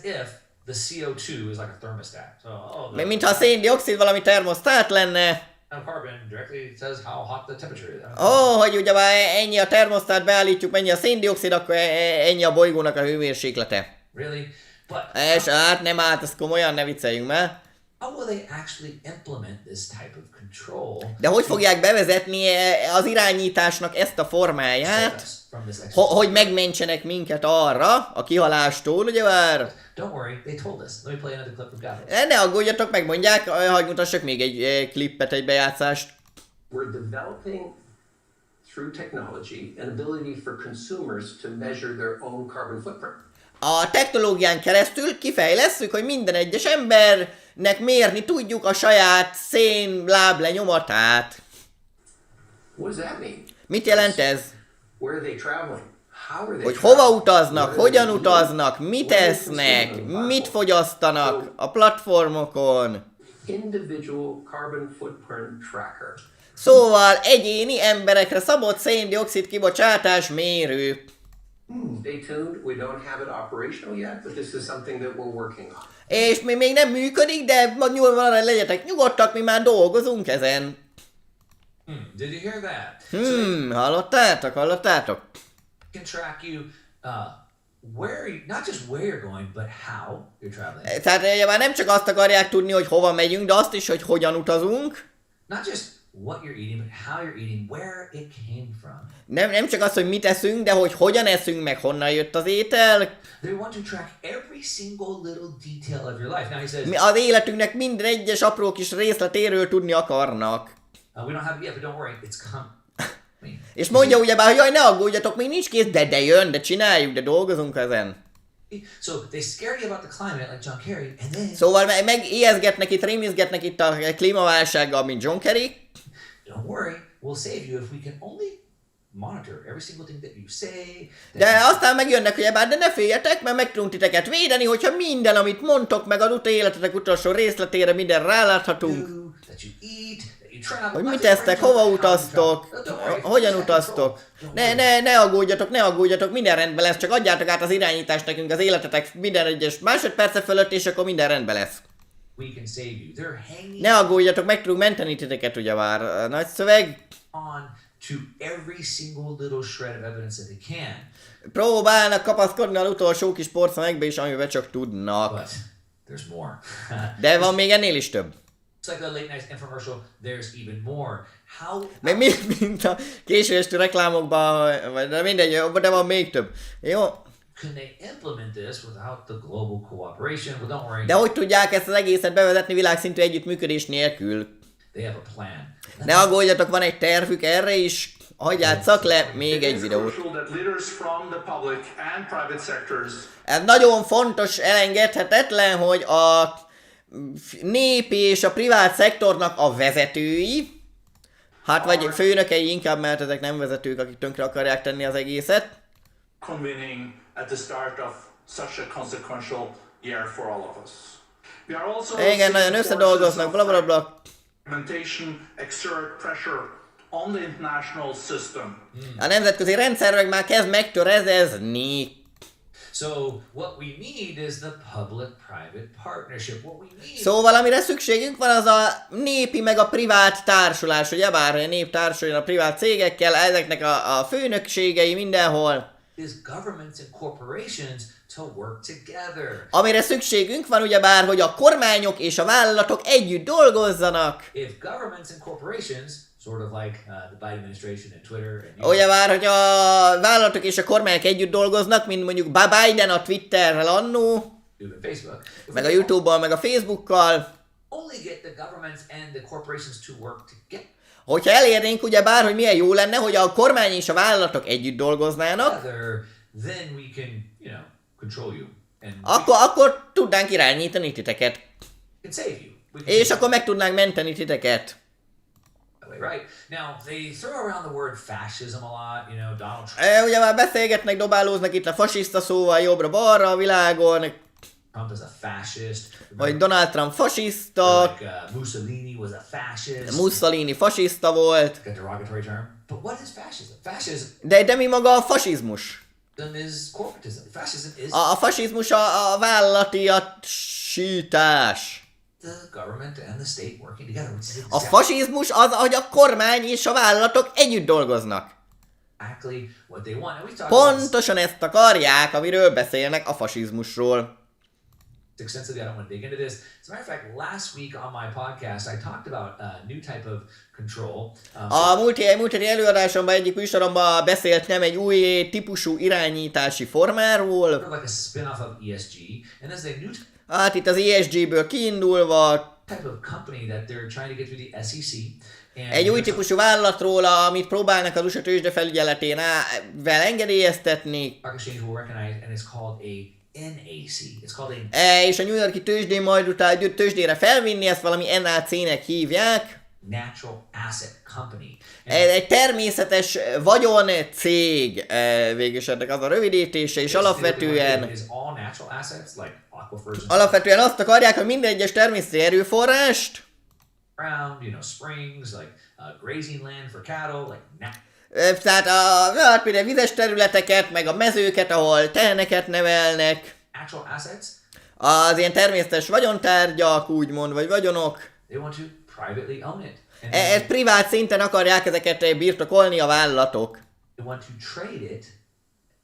S6: if the CO2 is like a thermostat. So,
S1: Mintha a széndioxid valami termosztát lenne.
S6: Carbon directly says how hot the temperature is.
S1: Hogy ugye ennyi a termosztát, beállítjuk, mennyi a széndioxid, akkor ennyi a bolygónak a hőmérséklete.
S6: Really? But
S1: És hát nem állt, ezt komolyan ne vicceljünk már.
S6: how will they actually implement this type of control?
S1: De hogy fogják bevezetni az irányításnak ezt a formáját, hogy megmentsenek minket arra, a kihalástól, ugye már?
S6: Don't worry, they told us. Let me play another clip from Gavin.
S1: Ne aggódjatok, megmondják, hogy mutassak még egy klippet, egy bejátszást.
S7: We're developing through technology an ability for consumers to measure their own carbon footprint.
S1: A technológián keresztül kifejlesszük, hogy minden egyes embernek mérni tudjuk a saját szénláblenyomatát.
S7: What does that mean?
S1: Mit jelent ez?
S7: Where are they traveling? How are they
S1: Hogy
S7: traveling?
S1: hova utaznak, hogyan utaznak, mit esznek, mit fogyasztanak a platformokon.
S7: Individual carbon footprint tracker.
S1: Szóval egyéni emberekre szabott széndioxid kibocsátás mérő.
S7: Stay tuned. We don't have it operational yet, but this is something that we're working on.
S1: És mi még nem működik, de nyilván legyetek nyugodtak, mi már dolgozunk ezen.
S6: Did you hear that?
S1: Hallottátok?
S6: Can track you not just where you're going, but how you're traveling.
S1: Tehát ugye már nem csak azt akarják tudni, hogy hova megyünk, de azt is, hogy hogyan utazunk.
S6: Not just what you're eating, but how you're eating, where it came from.
S1: Nem csak az, hogy mit eszünk, de hogy hogyan eszünk, meg honnan jött az étel.
S6: They want to track every single little detail of your life. Now he says,
S1: Az életünknek minden egyes apró kis részletéről tudni akarnak.
S6: we don't have it yet, but don't worry, it's coming.
S1: És mondja ugyebár, hogy jaj, ne aggódjatok, még nincs kész, de jön, de csináljuk, de dolgozunk ezen.
S6: So they scared you about the climate like John Kerry, and then
S1: Szóval megijeszgetnek itt, rémizgetnek itt a klímaválsággal, mint John Kerry.
S6: don't worry, we'll save you if we can only monitor every single thing that you say.
S1: De aztán megjönnek, hogy de ne féljetek, mert meg tudunk titeket védeni, hogyha minden, amit mondtok, meg az életetek utolsó részletére minden ráláthatunk.
S6: That you eat, that you travel.
S1: Hogy mit tesztek, hova utaztok, hogyan utaztok. Ne aggódjatok, minden rendben lesz, csak adjátok át az irányítást nekünk az életetek minden egyes másodperce fölött, és akkor minden rendben lesz.
S6: We can save you. They're hanging
S1: Ne aggódjatok, meg tudunk menteni titeket, ugye már nagy szöveg.
S6: on to every single little shred of evidence that they can.
S1: Próbálnak kapaszkodni az utolsó kis porcemekbe is, amiben csak tudnak.
S6: But there's more.
S1: De van még ennél is több.
S6: It's like the late night infomercial, there's even more. How
S1: Meg mint a késő esti reklámokban, de mindegy, de van még több. Jó?
S6: can they implement this without the global cooperation? Well, don't worry.
S1: De hogy tudják ezt az egészet bevezetni világszintű együttműködés nélkül?
S6: They have a plan.
S1: Ne aggódjatok, van egy tervük erre is. Hogy játsszak le még egy videót. Ez nagyon fontos, elengedhetetlen, hogy a nép és a privát szektornak a vezetői, hát vagy főnökei inkább, mert ezek nem vezetők, akik tönkre akarják tenni az egészet.
S3: Convening at the start of such a consequential year for all of us. We are also
S1: Igen, nagyon összedolgoznak, bla bla bla.
S3: Fragmentation exert pressure on the international system.
S1: A nemzetközi rendszer meg már kezd megtöredezni.
S6: So what we need is the public-private partnership. What we need
S1: Szóval amire szükségünk van, az a népi meg a privát társulás, ugye bár a nép társuljon a privát cégekkel, ezeknek a főnökségei mindenhol.
S6: is governments and corporations to work together.
S1: Amire szükségünk van, ugyebár, hogy a kormányok és a vállalatok együtt dolgozzanak.
S6: If governments and corporations, sort of like the Biden administration and Twitter and
S1: Ugyebár, hogy a vállalatok és a kormányok együtt dolgoznak, mint mondjuk Biden a Twitterrel annó,
S6: Facebook, if
S1: meg a
S6: we
S1: YouTube-bal, meg a Facebookkal,
S6: only get the governments and the corporations to work together,
S1: hogyha elérnénk ugyebár, hogy milyen jó lenne, hogy a kormány és a vállalatok együtt dolgoznának,
S6: then we can, control you and
S1: akkor tudnánk irányítani titeket.
S6: can save you. We can
S1: És
S6: save
S1: akkor meg tudnánk menteni titeket.
S6: you, right? Now they throw around the word fascism a lot. Donald Trump
S1: Ugye már beszélgetnek, dobálóznak itt a fasiszta szóval jobbra-balra a világon,
S6: is a fascist.
S1: vagy Donald Trump fasiszta,
S6: Like Mussolini was a fascist.
S1: Mussolini fasiszta volt,
S6: A derogatory term. But what is fascism? Fascism
S1: de mi maga a fasizmus?
S6: is corporatism. Fascism is
S1: A fasizmus a vállalatiasítás.
S6: the government and the state working together, which is
S1: A fasizmus az, hogy a kormány és a vállalatok együtt dolgoznak.
S6: exactly what they want. And we talked about
S1: Pontosan ezt akarják, amiről beszélnek a fasizmusról.
S6: this extensively. I don't want to dig into this. As a matter of fact, last week on my podcast, I talked about a new type of control.
S1: A múlt heti előadásomban egyik műsoromban beszélt nem egy új típusú irányítási formáról,
S6: Sort of like a spin-off of ESG, and there's a new
S1: hát itt az ESG-ből kiindulva,
S6: type of company that they're trying to get through the SEC. And
S1: egy új típusú vállalatról, amit próbálnak az USA tőzsde felügyeletével engedélyeztetni,
S6: Stock Exchange will recognize, and it's called a NAC. It's called a
S1: és a New York-i tőzsdén majd utána tőzsdére felvinni, ezt valami NAC-nek hívják.
S6: natural asset company.
S1: Ez egy természetes vagyon cég, végülis ennek az a rövidítése, és alapvetően
S6: is all natural assets like aquifers and
S1: alapvetően azt akarják, hogy minden egyes természeti erőforrást,
S6: ground, springs, like grazing land for cattle, like
S1: tehát hát például vizes területeket, meg a mezőket, ahol teheneket nevelnek,
S6: natural assets.
S1: az ilyen természetes vagyontárgyak, úgymond, vagy vagyonok,
S6: They want to privately own it. And
S1: ez privát szinten akarják ezeket birtokolni a vállalatok.
S6: they want to trade it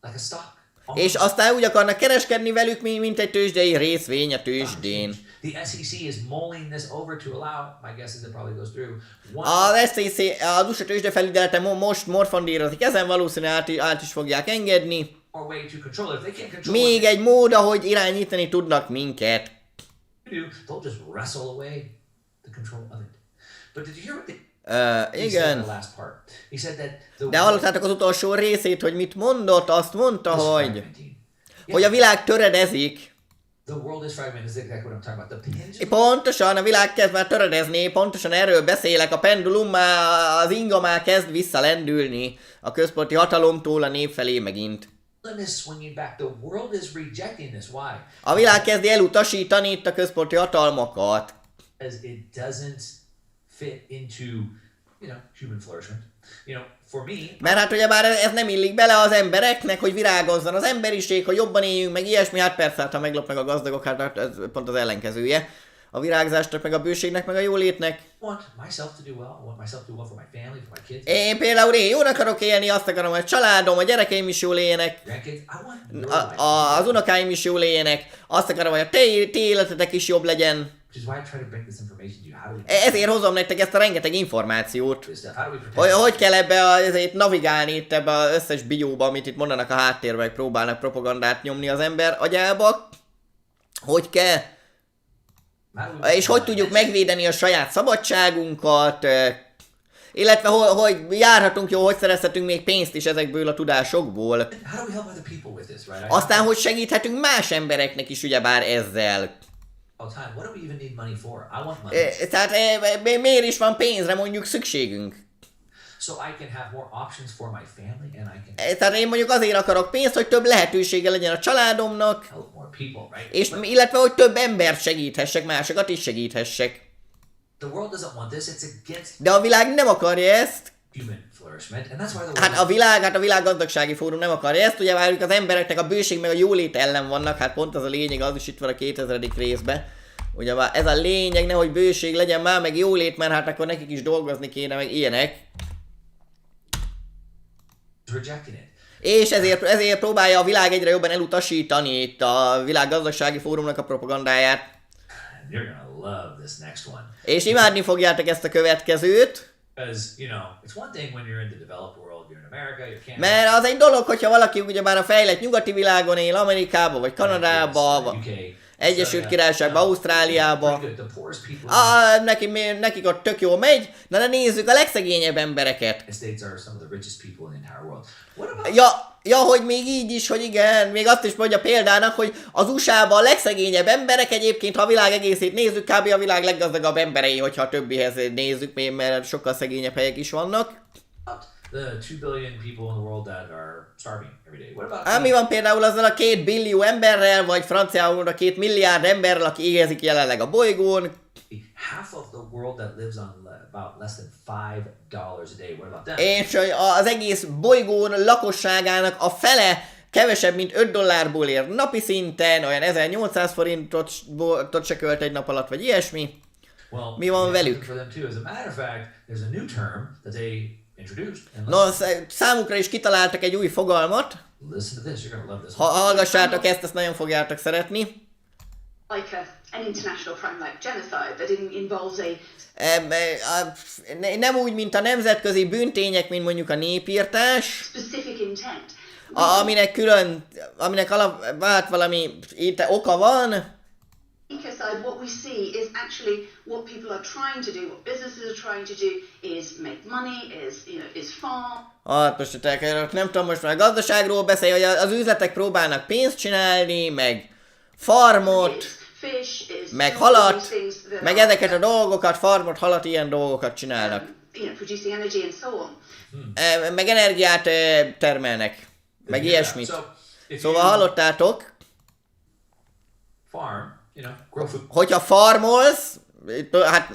S6: like a stock.
S1: És aztán úgy akarnak kereskedni velük, mint egy tőzsdei részvény a tőzsdén.
S6: The SEC is mulling this over to allow, my guess is it probably goes through.
S1: Az SEC, az USA tőzsde felügyelete most morfondírozik ezen, valószínűleg át is fogják engedni.
S6: More way to control it. If they can't control
S1: Még
S6: it,
S1: egy mód, ahogy irányítani tudnak minket.
S6: they'll just wrestle away the control of it. But did you hear what he said in
S1: Igen.
S6: the last part? He said that the
S1: De hallottátok az utolsó részét, hogy mit mondott? Azt mondta,
S6: is
S1: hogy
S6: fragmenting.
S1: a világ töredezik.
S6: The world is fragmented. This is exactly what I'm talking about. The pendulum
S1: Pontosan, a világ kezd már töredezni, pontosan erről beszélek, a pendulum már, az inga már kezd visszalendülni a központi hatalomtól a nép felé megint.
S6: is swinging back. The world is rejecting this. Why?
S1: A világ kezdi elutasítani itt a központi hatalmakat.
S6: As it doesn't fit into, human flourishment. For me,
S1: Mert hát ugyebár ez nem illik bele az embereknek, hogy virágozzon az emberiség, hogy jobban éljünk, meg ilyesmi, hát persze, hát ha meglopnak a gazdagok, hát ez pont az ellenkezője. A virágzásnak, meg a bőségnek, meg a jólétnek.
S6: I want myself to do well. I want myself to do well for my family, for my kids,
S1: Én például jól akarok élni, azt akarom, hogy a családom, a gyerekeim is jól éljenek,
S6: grandkids. I want your life.
S1: az unokáim is jól éljenek, azt akarom, hogy a ti életetek is jobb legyen.
S6: Which is why I try to bring this information to you. How do we
S1: Ezért hozom nektek ezt a rengeteg információt.
S6: this stuff? How do we protect?
S1: Hogy kell ezért navigálni itt ebbe az összes bióba, amit itt mondanak a háttérben, meg próbálnak propagandát nyomni az ember agyába. Hogy kell,
S6: How do we
S1: és hogy tudjuk megvédeni a saját szabadságunkat, illetve hogy járhatunk jó, hogy szerezhetünk még pénzt is ezekből a tudásokból.
S6: How do we help other people with this, right?
S1: Aztán, hogy segíthetünk más embereknek is ugyebár ezzel.
S6: All the time. What do we even need money for? I want money.
S1: Tehát miért is van pénzre mondjuk szükségünk?
S6: so I can have more options for my family and I can
S1: Tehát én mondjuk azért akarok pénzt, hogy több lehetősége legyen a családomnak,
S6: help more people, right?
S1: és illetve, hogy több embert segíthessek, másokat is segíthessek.
S6: The world doesn't want this. It's against
S1: De a világ nem akarja ezt.
S6: human flourishment, and that's why the
S1: Hát a világgazdasági fórum nem akarja ezt, ugye várjuk az embereknek a bőség meg a jólét ellen vannak, hát pont az a lényeg, az is itt van a 2000. részben. Ugye ez a lényeg, nehogy bőség legyen már, meg jólét, mert hát akkor nekik is dolgozni kéne, meg ilyenek.
S6: rejecting it.
S1: És ezért próbálja a világ egyre jobban elutasítani itt a világgazdasági fórumnak a propagandáját.
S6: And you're gonna love this next one.
S1: És imádni fogjátok ezt a következőt.
S6: Because, you know, it's one thing when you're in the developed world, you're in America, you're Canada.
S1: Mert az egy dolog, hogyha valaki ugyebár a fejlett nyugati világon él, Amerikába, vagy Kanadába, vagy Egyesült Királyságba, Ausztráliába. Nekik ott tök jól megy, de nézzük a legszegényebb embereket. Ja, hogy még így is, hogy igen, még azt is mondja példának, hogy az USA-ban a legszegényebb emberek egyébként, ha a világ egészét nézzük, kb. A világ leggazdagabb emberei, hogyha a többihez nézzük, mert sokkal szegényebb helyek is vannak.
S6: The 2 billion people in the world that are starving every day. What about
S1: Mi van például azzal a 2 billió emberrel, vagy franciául a 2 milliárd emberrel, aki éhezik jelenleg a bolygón?
S6: half of the world that lives on about less than $5 a day? What about them?
S1: És az egész bolygón lakosságának a fele kevesebb, mint $5 ér napi szinten, olyan 1800 forintot se költ egy nap alatt, vagy ilyesmi.
S6: Well,
S1: Mi van velük?
S6: for them too. As a matter of fact, there's a new term that they introduced. And
S1: No, számukra is kitaláltak egy új fogalmat.
S6: listen to this, you're gonna love this.
S1: Hallgassátok ezt nagyon fogjátok szeretni.
S8: Like an international crime like genocide that involves
S1: Nem úgy, mint a nemzetközi bűntények, mint mondjuk a népírtás,
S8: specific intent.
S1: aminek hát valami oka van.
S8: Aside, what we see is actually what people are trying to do, what businesses are trying to do is make money, is farm.
S1: Hát most nem tudom, most már a gazdaságról beszélj, hogy az üzletek próbálnak pénzt csinálni, meg farmot, meg halat, meg ezeket a dolgokat, farmot, halat, ilyen dolgokat csinálnak.
S8: Producing energy and so on.
S1: Meg energiát termelnek, meg ilyesmit. Szóval hallottátok,
S6: Farm, grow food.
S1: hogyha farmolsz, hát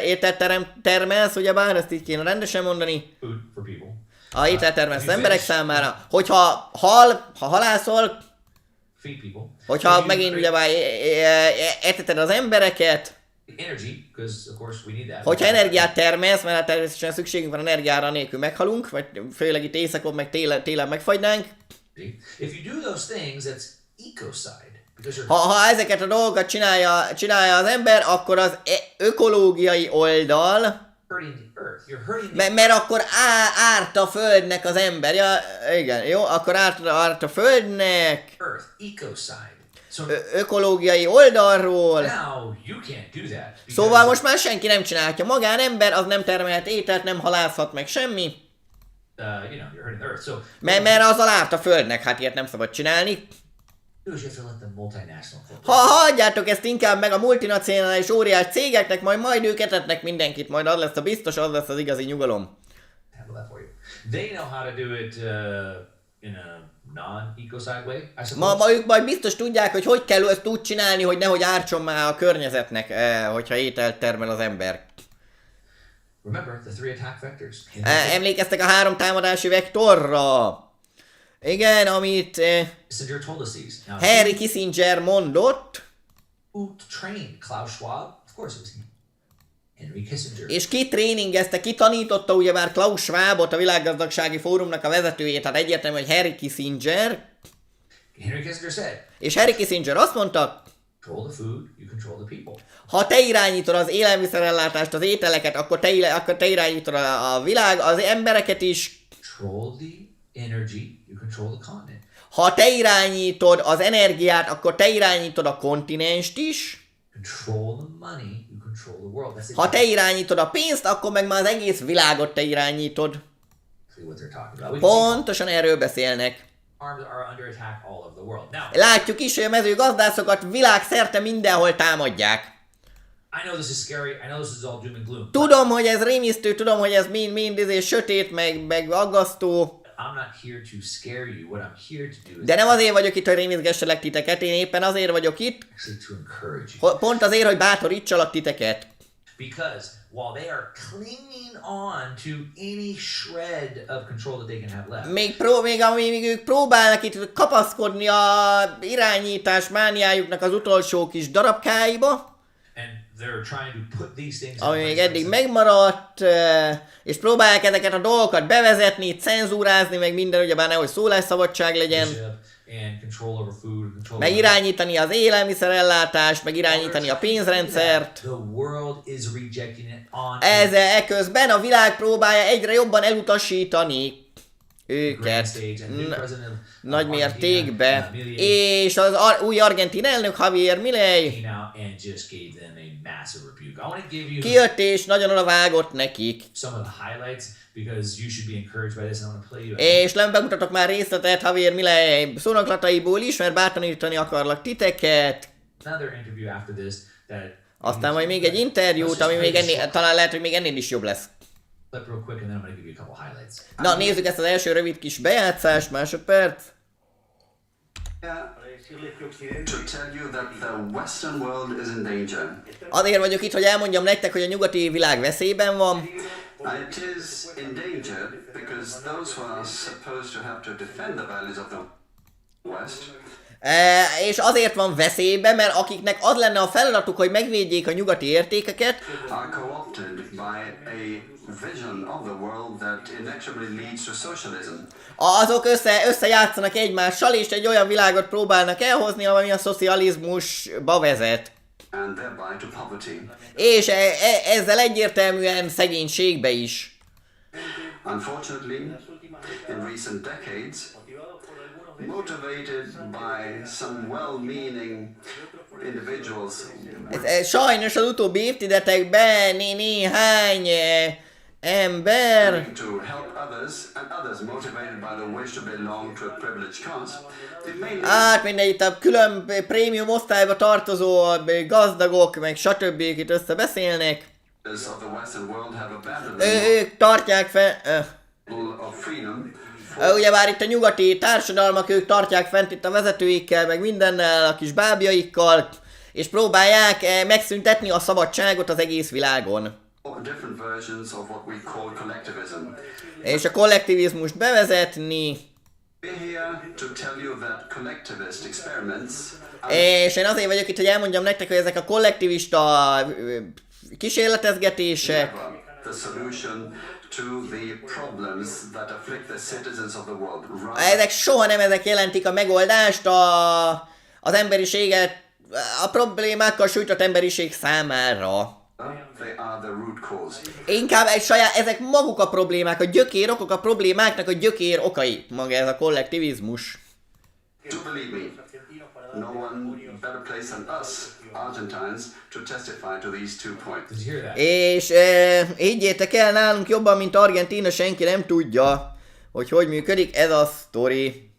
S1: ételt termelsz, ugyebár, ezt így kéne rendesen mondani.
S6: Food for people.
S1: A ételt termelsz az emberek számára. Hogyha halászol,
S6: Feed people.
S1: hogyha megint ugyebár eteted az embereket,
S6: Energy, because of course we need that.
S1: hogyha energiát termelsz, mert hát természetesen szükségünk van energiára, nélkül meghalunk, vagy főleg itt éjszakon, meg télen megfagynánk.
S6: If you do those things, that's ecocide.
S1: Ha ezeket a dolgokat csinálja az ember, akkor az ökológiai oldal, mert akkor árt a földnek az ember. Ja, igen, jó, akkor árt a földnek, ökológiai oldalról. Szóval most már senki nem csinálhatja. Magánember, az nem termelhet ételt, nem halászhat meg semmi. Mert azzal árt a földnek, hát ilyet nem szabad csinálni. Ha hagyjátok ezt inkább meg a multinacionális óriás cégeknek, majd ők etetnek mindenkit, majd az lesz a biztos, az lesz az igazi nyugalom. Ők majd biztos tudják, hogy kell ezt úgy csinálni, hogy nehogy ártson már a környezetnek, hogyha ételt termel az ember. Emlékeztek a 3 támadási vektorra? Igen, amit Henry Kissinger mondott, és ki tréningezte, ki tanította ugyebár Klaus Schwabot, a világgazdasági fórumnak a vezetőjét, hát egyértelmű, hogy Henry Kissinger. És Henry Kissinger azt mondta, ha te irányítod az élelmiszerellátást, az ételeket, akkor te irányítod a világ, az embereket is. Ha te irányítod az energiát, akkor te irányítod a kontinenst is. Ha te irányítod a pénzt, akkor meg már az egész világot te irányítod. Pontosan erről beszélnek. Látjuk is, hogy a mezőgazdászokat világszerte mindenhol támadják.
S6: I know this is scary. I know this is all doom and gloom.
S1: Tudom, hogy ez rémisztő, tudom, hogy ez mind sötét, meg aggasztó.
S6: I'm not here to scare you. What I'm here to do is
S1: De nem azért vagyok itt, hogy rémizgesselek titeket, én éppen azért vagyok itt,
S6: actually to encourage you.
S1: pont azért, hogy bátorítsalak titeket.
S6: Because while they are clinging on to any shred of control that they can have left.
S1: Még ők próbálnak itt kapaszkodni a irányítás mániájuknak az utolsó kis darabkáiba,
S6: And they're trying to put these things in
S1: ami még
S6: place.
S1: eddig megmaradt, és próbálják ezeket a dolgokat bevezetni, cenzúrázni, meg minden, ugyebár nehogy szólásszabadság legyen,
S6: And control over food, control
S1: meg irányítani az élelmiszerellátást, meg irányítani a pénzrendszert.
S6: The world is rejecting it on
S1: Eközben a világ próbálja egyre jobban elutasítani őket nagy mértékben, és az új argentin elnök Javier Milei kijött és nagyon odavágott nekik. És bemutatok már részletet Javier Milei szónoklataiból is, mert bátorítani akarlak titeket. Aztán majd még egy interjút, ami még ennél, talán lehet, hogy még ennél is jobb lesz. Na, nézzük ezt az első rövid kis bejátszást, másodperc. Azért vagyok itt, hogy elmondjam nektek, hogy a nyugati világ veszélyben van.
S9: It is in danger because those who are supposed to have to defend the values of the West.
S1: És azért van veszélyben, mert akiknek az lenne a feladatuk, hogy megvédjék a nyugati értékeket,
S9: Are co-opted by a vision of the world that inexorably leads to socialism.
S1: Azok összejátszanak egymással, és egy olyan világot próbálnak elhozni, ami a szocializmusba vezet.
S9: And thereby to poverty.
S1: És ezzel egyértelműen szegénységbe is.
S9: Unfortunately, in recent decades, motivated by some well-meaning individuals.
S1: Sajnos az utóbbi évtizedekben néhány ember
S9: To help others, and others motivated by the wish to belong to a privileged caste.
S1: mindegy, itt a külön prémium osztályba tartozó gazdagok, meg stb. Itt összebeszélnek. Ők tartják fel... ugyebár itt a nyugati társadalmak, ők tartják fent itt a vezetőikkel, meg mindennel, a kis bábjaikkal, és próbálják megszüntetni a szabadságot az egész világon. És a kollektivizmust bevezetni. És én azért vagyok itt, hogy elmondjam nektek, hogy ezek a kollektivista kísérletezgetések ezek soha nem ezek jelentik a megoldást az emberiséget, a problémákkal sújtott emberiség számára. Inkább ezek maguk a problémák, a gyökérokok a problémáknak a gyökér okai, maga ez a kollektivizmus.
S9: No one better place than us, Argentines, to testify to these 2 points.
S1: És higgyétek el, nálunk jobban, mint Argentína, senki nem tudja, hogy működik ez a sztori.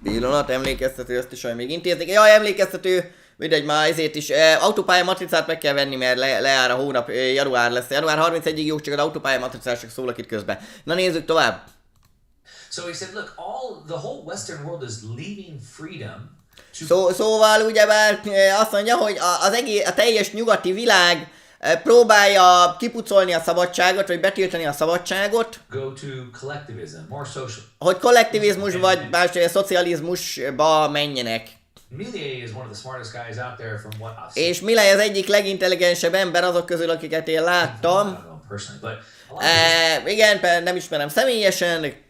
S1: Pillanat, emlékeztető, ezt is majd még intéznék. Jaj, emlékeztető, mindegy, már ezért is. Autópálya matricát meg kell venni, mert leáll a hónap, január lesz. Január 31-ig jó, csak az autópálya matricások szólok itt közben. Na nézzük tovább.
S6: So he said, look, the whole Western world is leaving freedom.
S1: Szóval ugyebár azt mondja, hogy a teljes nyugati világ próbálja kipucolni a szabadságot, vagy betiltani a szabadságot.
S6: Go to collectivism, more social.
S1: Hogy kollektivizmus vagy másféle szocializmusba menjenek.
S6: Milei is one of the smartest guys out there from what I've seen.
S1: És Milei az egyik legintelligensebb ember azok közül, akiket én láttam. Igen, nem ismerem személyesen.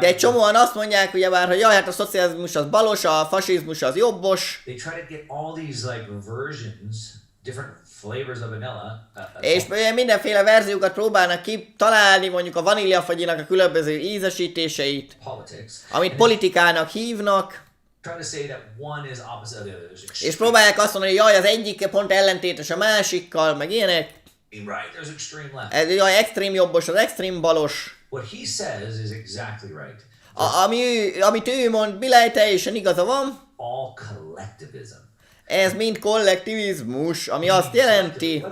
S1: De egy csomóan azt mondják, ugyebár, hogy jaj, hát a szocializmus az balos, a fasizmus az jobbos. És mindenféle verziókat próbálnak kitalálni, mondjuk a vaníliafagyinak a különböző ízesítéseit, amit politikának hívnak. És próbálják azt mondani, hogy jaj, az egyik pont ellentétes a másikkal, meg ilyenek.
S6: Right, there's extreme left.
S1: Ez a extrém jobbos, az extrém balos.
S6: What he says is exactly right.
S1: Amit ő mond, Milei teljesen igaza van.
S6: All collectivism.
S1: Ez mind kollektivizmus, ami azt jelenti,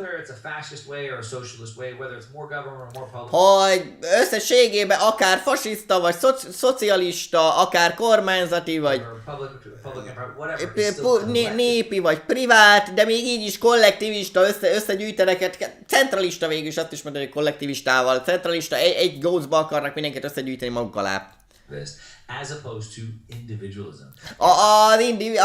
S1: hogy összességében akár fasiszta, vagy szocialista, akár kormányzati, vagy népi, vagy privát, de még így is kollektivista összegyűjtenek, centralista végül is, azt is mondani, hogy kollektivistával, centralista, egy gócba akarnak mindenkit összegyűjteni maguk alá.
S6: As opposed to individualism.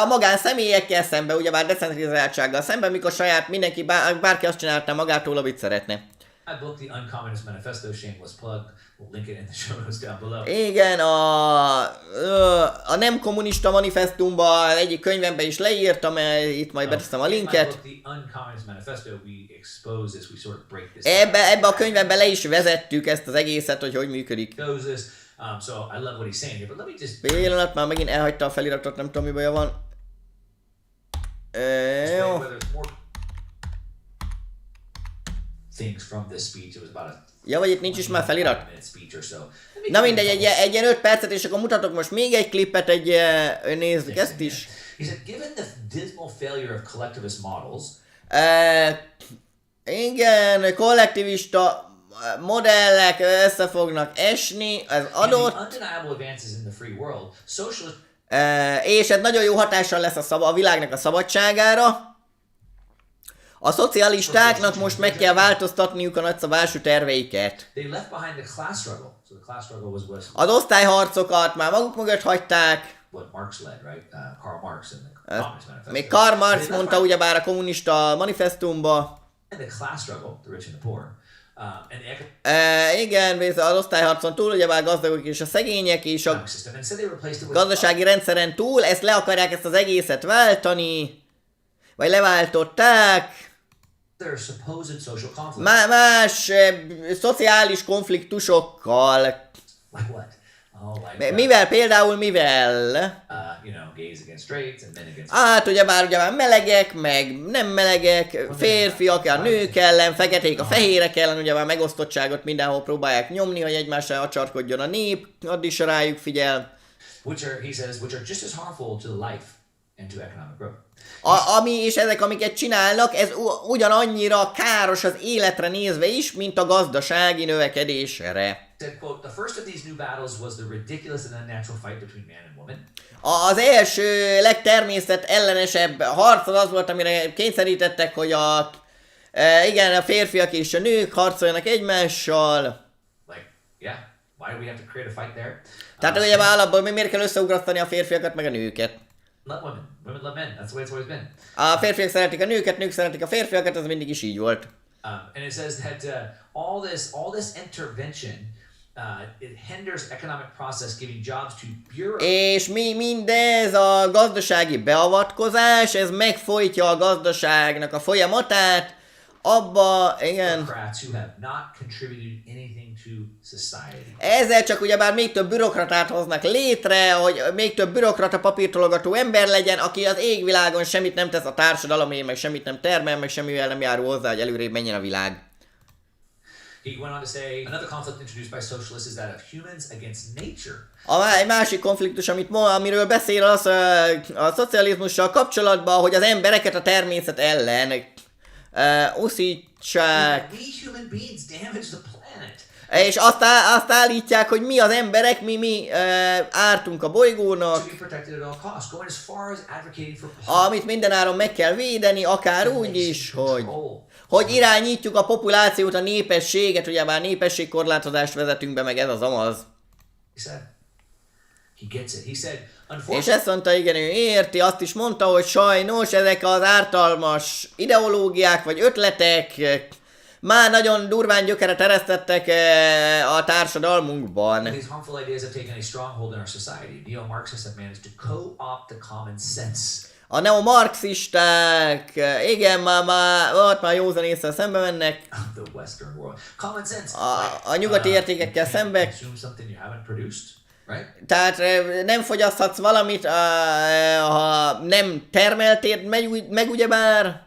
S1: A magánszemélyekkel szemben, ugyebár decentralizáltsággal szemben, mikor saját mindenki, bárki azt csinálta magától, amit szeretne.
S6: My book, The Uncommunist Manifesto, shameless plug, we'll link it in the show notes down below.
S1: Igen, a nem kommunista manifestumban egyik könyvemben is leírtam, itt majd beteszem a linket. Ebbe a könyvemben le is vezettük ezt az egészet, hogy működik.
S6: So I love what he's saying here, but let me just...
S1: Pillanat, már megint elhagyta a feliratot, nem tudom mi baja van. Jó.
S6: Things from this speech, it was about a...
S1: Ja, vagy itt nincs is már felirat? Na mindegy, egy ilyen 5 percet, és akkor mutatok most még egy klippet, nézzük ezt is.
S6: He said, given the dismal failure of collectivist models...
S1: Igen, kollektivista modellek össze fognak esni, ez adott. És ez nagyon jó hatással lesz a világnak a szabadságára. A szocialistáknak most meg kell változtatniuk a nagyszabású terveiket. Az osztályharcokat már maguk mögött hagyták. Még Karl Marx mondta ugyebár a kommunista manifestumba. Igen, az osztályharcon túl, ugyebár gazdagok és a szegények, és a gazdasági rendszeren túl, ezt le akarják ezt az egészet váltani, vagy leváltották. Más szociális konfliktusokkal. Mivel? Például mivel? Hát ugyebár melegek, meg nem melegek, férfiak a nők ellen, feketék a fehérek ellen, ugyebár megosztottságot mindenhol próbálják nyomni, hogy egymásra acsarkodjon a nép, addig se rájuk figyel. És ezek, amiket csinálnak, ez ugyanannyira káros az életre nézve is, mint a gazdasági növekedésre. Az első legtermészet ellenesebb harc az volt, amire kényszerítettek, hogy a férfiak és a nők harcoljanak egymással. Tehát ugye alapból miért kell összeugrasztani a férfiakat meg a nőket? A férfiak szeretik a nők szeretik a férfiakat, ez mindig is így volt.
S6: And it says that all this intervention it hinders economic process giving jobs to bureau.
S1: És mindez a gazdasági beavatkozás, ez megfojtja a gazdaságnak a folyamatát, abba, igen. Ezzel csak ugyebár még több bürokratát hoznak létre, hogy még több bürokrata papírtologató ember legyen, aki az égvilágon semmit nem tesz a társadalomért, meg semmit nem termel, meg semmivel nem járul hozzá, hogy előrébb menjen a világ.
S6: He went on to say, another conflict introduced by socialists is that of humans against nature.
S1: Egy másik konfliktus, amiről beszél az a szocializmussal kapcsolatban, hogy az embereket a természet ellen uszítsák. És azt állítják, hogy mi az emberek, mi ártunk a bolygónak, amit mindenáron meg kell védeni, akár úgy is, hogy irányítjuk a populációt, a népességet, ugyebár népességkorlátozást vezetünk be, meg ez az amaz. És ezt mondta, igen, ő érti, azt is mondta, hogy sajnos ezek az ártalmas ideológiák vagy ötletek már nagyon durván gyökeret eresztettek a társadalmunkban. A neomarxisták, igen, már józan észre szembe mennek. A nyugati értékekkel szembe. Tehát nem fogyaszthatsz valamit, ha nem termeltél meg ugyebár.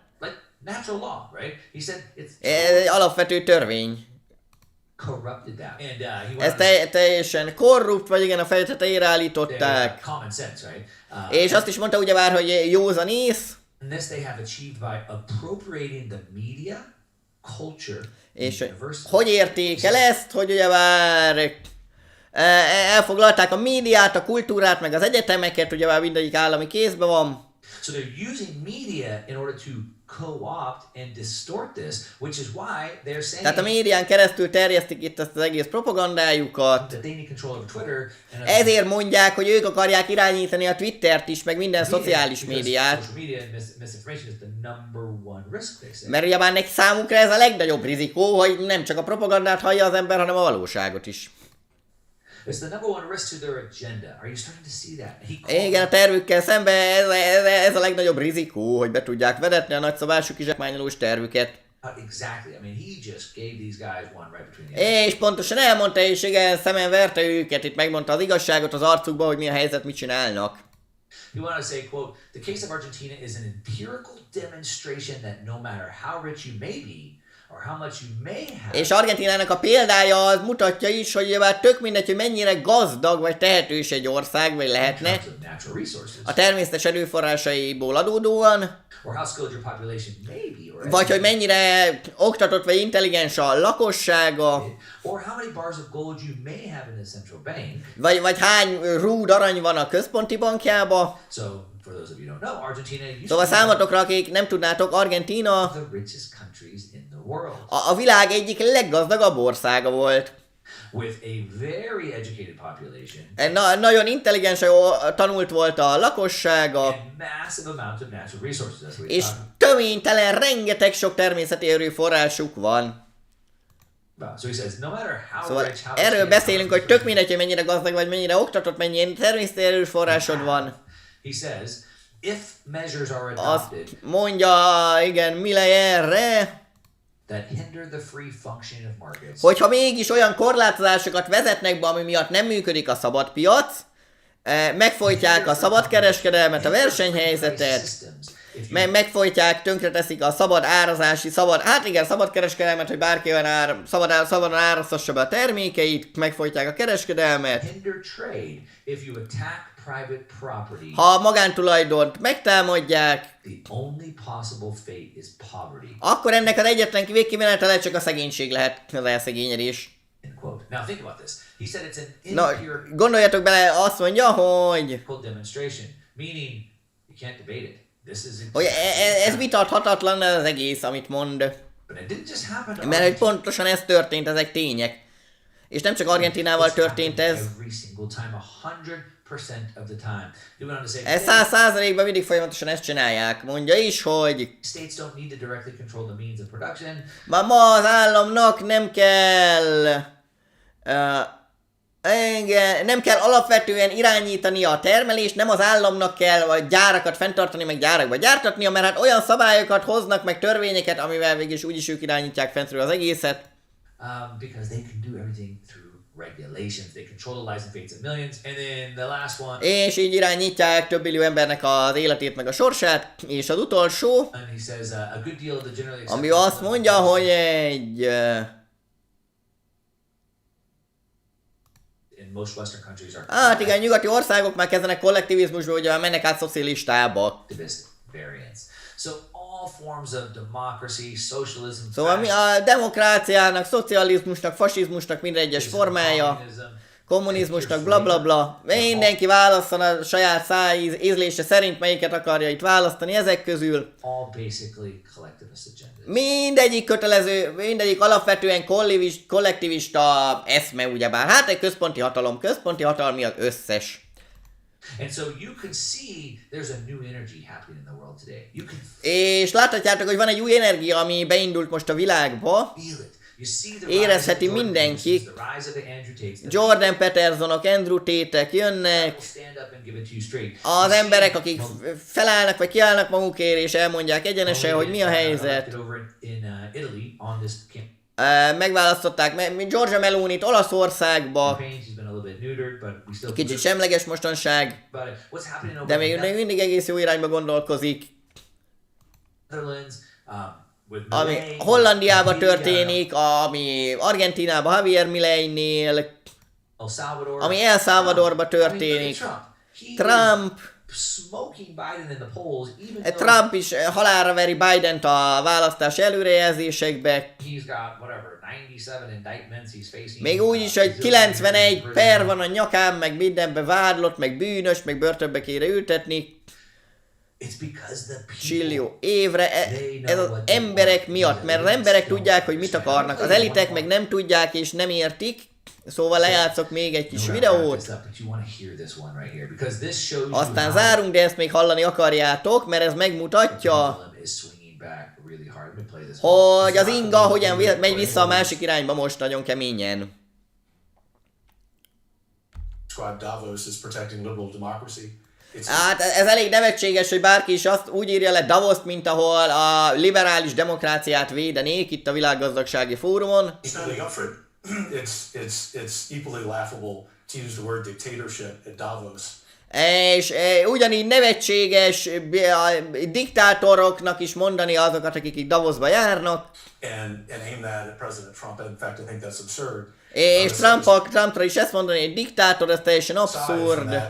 S1: Ez alapvető törvény. Ez teljesen korrupt, vagy igen, a feje tetejére állították. És azt is mondta ugyebár, hogy józan ész.
S6: And this they have achieved by appropriating the media, culture,
S1: És
S6: university.
S1: hogy érték el ezt, hogy ugyebár elfoglalták a médiát, a kultúrát, meg az egyetemeket, ugyebár mindegyik állami kézben van.
S6: So they're using media in order to co-opt and distort this, which is why they're saying
S1: Tehát a médián keresztül terjesztik itt ezt az egész propagandájukat.
S6: that they need control over Twitter. And
S1: Ezért mondják, hogy ők akarják irányítani a Twittert is, meg minden szociális
S6: because
S1: médiát.
S6: social media and misinformation is the number one risk, they say.
S1: Mert ugyebár neki számukra ez a legnagyobb rizikó, hogy nem csak a propagandát hallja az ember, hanem a valóságot is.
S6: It's the number one risk to their agenda. Are you starting to see that?
S1: Igen, a tervükkel szemben ez a legnagyobb rizikó, hogy be tudják vedetni a nagyszabású kizsákmányolós tervüket.
S6: Exactly. I mean, he just gave these guys one right between the eyes.
S1: És pontosan elmondta, és igen, szemen verte őket, itt megmondta az igazságot az arcukba, hogy mi a helyzet, mit csinálnak.
S6: You want to say, quote, the case of Argentina is an empirical demonstration that no matter how rich you may be, or how much you may have.
S1: És Argentinának a példája az mutatja is, hogy már tök mindegy, hogy mennyire gazdag vagy tehetős egy ország, vagy lehetne a természetes erőforrásaiból adódóan, vagy hogy mennyire oktatott vagy intelligens a lakossága, vagy hány rúd arany van a központi bankjába. Szóval számotokra, akik nem tudnátok, Argentína a világ egyik leggazdagabb országa volt. Nagyon intelligens, tanult volt a lakossága, és töménytelen, rengeteg sok természeti erőforrásuk van. Szóval erről beszélünk, hogy tök mindegy, hogy mennyire gazdag vagy, mennyire oktatott, mennyire természeti erőforrásod van. Azt mondja, igen, Millerre, hogyha mégis olyan korlátozásokat vezetnek be, ami miatt nem működik a szabad piac, megfojtják a szabad kereskedelmet, a versenyhelyzetet, megfojtják, tönkreteszik a szabad árazási, szabad kereskedelmet, hogy bárki olyan szabadon árazhassa be a termékeit, megfojtják a kereskedelmet. Ha a magántulajdont megtámadják, akkor ennek az egyetlen végkimenetele csak a szegénység lehet, az elszegényedés. Na, gondoljatok bele, azt mondja, hogy ez vitathatatlan az egész, amit mond. Mert hogy pontosan ez történt, ezek tények. És nem csak Argentinával történt ez. Ez 100%-ban mindig folyamatosan ezt csinálják. Mondja is, hogy ma az államnak nem kell nem kell alapvetően irányítani a termelést, nem az államnak kell a gyárakat fenntartani, meg gyárakba gyártatnia, mert hát olyan szabályokat hoznak, meg törvényeket, amivel végig úgyis ők irányítják fentről az egészet.
S6: Because they can do everything through regulations. They control the lives and fates of millions. And then the last one.
S1: És így irányítják több millió embernek az életét meg a sorsát. És az utolsó,
S6: and he says, a good deal of the generally
S1: ami azt mondja, hogy egy
S6: in most Western countries are
S1: hát igen, nyugati országok már kezdenek kollektivizmusba, ugye mennek át szocialistába.
S6: variants. So all forms of democracy, socialism,
S1: Szóval mi a demokráciának, szocializmusnak, fasizmusnak minden egyes formája, kommunizmusnak, blablabla, bla, bla. Mindenki válasszon a saját ízlése szerint, melyiket akarja itt választani ezek közül.
S6: all basically collectivist agendas.
S1: Mindegyik kötelező, mindegyik alapvetően kollektivista eszme, ugyebár. Hát egy központi hatalmi az összes.
S6: And so you can see there's a new energy happening in the world today. You can
S1: És láthatjátok, hogy van egy új energia, ami beindult most a világba.
S6: feel it. You see the
S1: Érezheti
S6: rise of
S1: mindenki.
S6: the rise of the Andrew Tates. The
S1: Jordan Petersonok, Andrew Tate-ek jönnek.
S6: people stand up and give it to you straight.
S1: Az emberek, akik felállnak, vagy kiállnak magukért, és elmondják egyenesen, hogy mi a helyzet.
S6: Over in Italy on this campaign.
S1: Megválasztották Giorgia Melonit Olaszországba.
S6: She's been a little bit neutered, but we still
S1: Kicsit semleges mostanság,
S6: But what's happening over
S1: de
S6: in
S1: még mindig egész jó irányba gondolkozik.
S6: Netherlands, with
S1: Ami
S6: Milei,
S1: Hollandiában
S6: Hajója,
S1: történik, ami Argentínában Javier Milei-nél,
S6: El Salvador,
S1: ami El Salvadorban történik.
S6: Trump. He
S1: Trump,
S6: smoking Biden in the polls, even though
S1: Trump is halálra veri Bident a választási előrejelzésekbe.
S6: he's got whatever 97 indictments he's facing.
S1: Még úgy is, hogy 91 per van a nyakán, meg mindenbe vádlott, meg bűnös, meg börtönbe kéne ültetni.
S6: It's because the
S1: Csillió évre, ez az emberek miatt, mert az emberek tudják, hogy mit akarnak, az elitek meg nem tudják és nem értik, szóval lejátszok még egy kis videót, aztán zárunk, de ezt még hallani akarjátok, mert ez megmutatja, hogy az inga hogyan megy vissza a másik irányba most nagyon keményen.
S10: Davos is protecting liberal democracy.
S1: Hát ez elég nevetséges, hogy bárki is azt úgy írja le Davoszt, mint ahol a liberális demokráciát védenék itt a világgazdagsági fórumon.
S10: It's equally laughable to use the word dictatorship at Davos.
S1: És ugyanígy nevetséges diktátoroknak is mondani azokat, akik itt Davosba járnak.
S10: And aim that at President Trump. In fact, I think that's absurd.
S1: És Trumpra is ezt mondani, hogy diktátor, ez teljesen abszurd.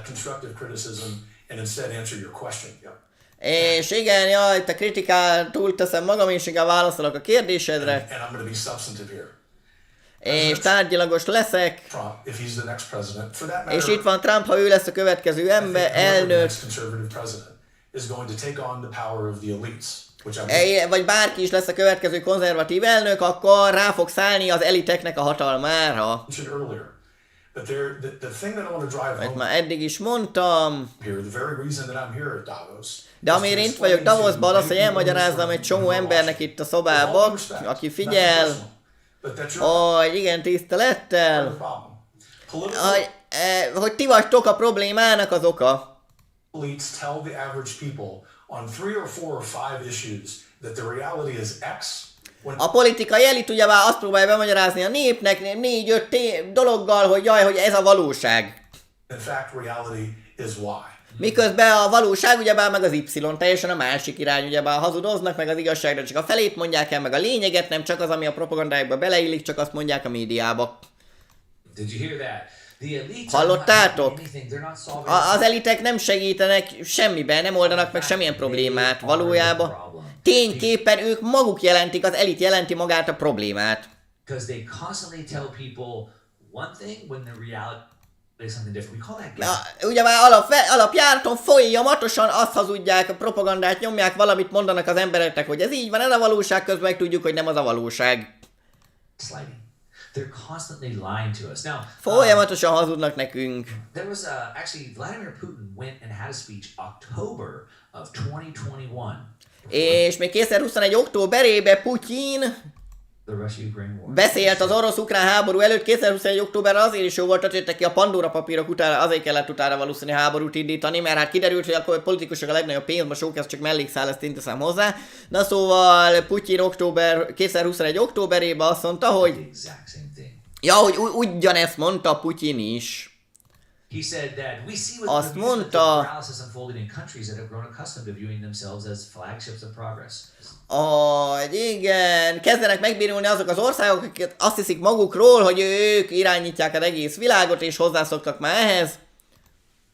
S1: És igen, jaj, te kritikál, túlteszem magam, és inkább válaszolok a kérdésedre. És tárgyilagos leszek. És itt van Trump, ha ő lesz a következő elnök. Vagy bárki is lesz a következő konzervatív elnök, akkor rá fog szállni az eliteknek a hatalmára. Mert már eddig is mondtam. De amiért itt vagyok Davosban, az, hogy elmagyarázzam egy csomó embernek itt a szobába, aki figyel, hogy igen, tisztelettel, hogy ti vagytok a problémának az oka.
S10: On 3 or 4 or 5 issues that the reality is X.
S1: A politikai elit ugyebár azt próbálja bemagyarázni a népnek 4-5 dologgal, hogy jaj, hogy ez a valóság.
S10: In fact, reality is Y.
S1: Miközben a valóság ugyebár meg az Y, teljesen a másik irány, ugyebár hazudoznak, meg az igazságra csak a felét mondják el, meg a lényeget, nem csak az, ami a propagandájukba beleillik, csak azt mondják a médiába.
S6: Did you hear that?
S1: Hallottátok? Az elitek nem segítenek semmiben, nem oldanak meg semmilyen problémát valójában. Tényképpen ők maguk jelentik, az elit jelenti magát a problémát. Ugyebár alapjáraton folyamatosan azt hazudják, a propagandát nyomják, valamit mondanak az embereknek, hogy ez így van, ez a valóság, közben meg tudjuk, hogy nem az a valóság.
S6: They're constantly lying to us. Now,
S1: folyamatosan hazudnak nekünk.
S6: There was actually Vladimir Putin went and had a speech October of 2021.
S1: És még 2021 októberében Putyin beszélt az orosz-ukrán háború előtt. 2021 októberre azért is jó volt, hogy jöttek ki a Pandora papírok utána, azért kellett utána valószínűleg háborút indítani, mert hát kiderült, hogy a politikusok a legnagyobb pénzmosók, ez csak mellékszál, ezt én teszem hozzá. Na szóval Putyin 2021 októberében azt mondta, hogy ja, hogy ugyanezt mondta Putyin is. Azt mondta, hogy igen, kezdenek megbírulni azok az országok, akik azt hiszik magukról, hogy ők irányítják az egész világot, és hozzászoktak már ehhez.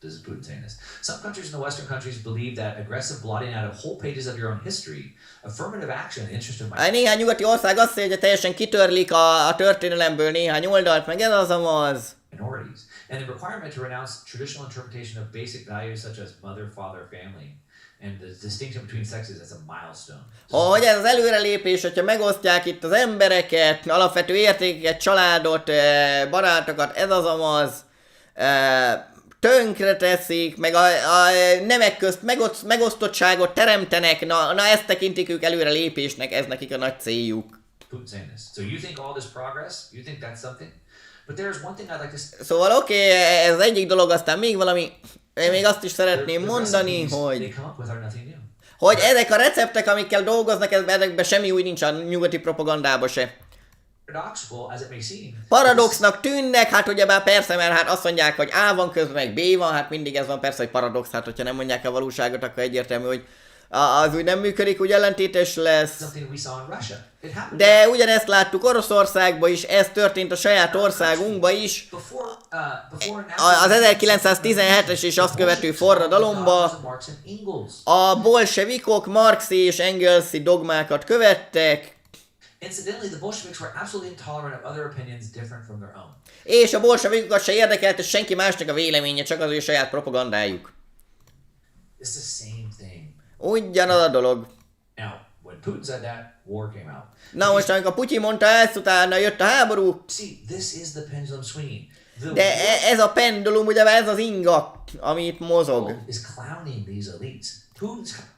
S6: This is Putin saying this. Some countries in the Western countries believe that aggressive blotting out of whole pages of your own history, affirmative action in the interest of my...
S1: Néhány nyugati ország azt mondja, hogy teljesen kitörlik a történelemből néhány oldalt, meg ez az amaz.
S6: Minorities. And the requirement to renounce traditional interpretation of basic values such as mother, father, family, and the distinction between sexes as a milestone.
S1: Hogy ez az előrelépés, hogyha megosztják itt az embereket, alapvető értékeket, családot, barátokat, ez az amaz, tönkre teszik, meg a nemek közt megosztottságot teremtenek, na ezt tekintik ők előrelépésnek, ez nekik a nagy céljuk. Szóval oké, ez egyik dolog, aztán még valami, én még azt is szeretném mondani, hogy ezek a receptek, amikkel dolgoznak, ezekben semmi új nincs a nyugati propagandában se. Paradoxnak tűnnek, hát ugyebár persze, mert hát azt mondják, hogy A van közben, meg B van, hát mindig ez van persze, hogy paradox, hát hogyha nem mondják a valóságot, akkor egyértelmű, hogy az úgy nem működik, úgy ellentétes lesz.
S6: Something we saw in Russia. It happened.
S1: De ugyanezt láttuk Oroszországban is, ez történt a saját országunkban is. Az 1917-es és azt követő forradalomba a bolsevikok Marxi és Engelszi dogmákat követtek,
S6: Incidentally, the Bolsheviks were absolutely intolerant of other opinions different from their own.
S1: és a bolsevikokat se érdekelte senki másnak a véleménye, csak az ő saját propagandájuk.
S6: It's the same thing.
S1: Ugyanaz a dolog.
S6: Now, when Putin said that, war came out.
S1: Na most, amikor Putyin mondta ezt, utána jött a háború.
S6: See, this is the pendulum swinging.
S1: De ez a pendulum, ugye ez az inga, amit mozog.
S6: Is clowning these elites.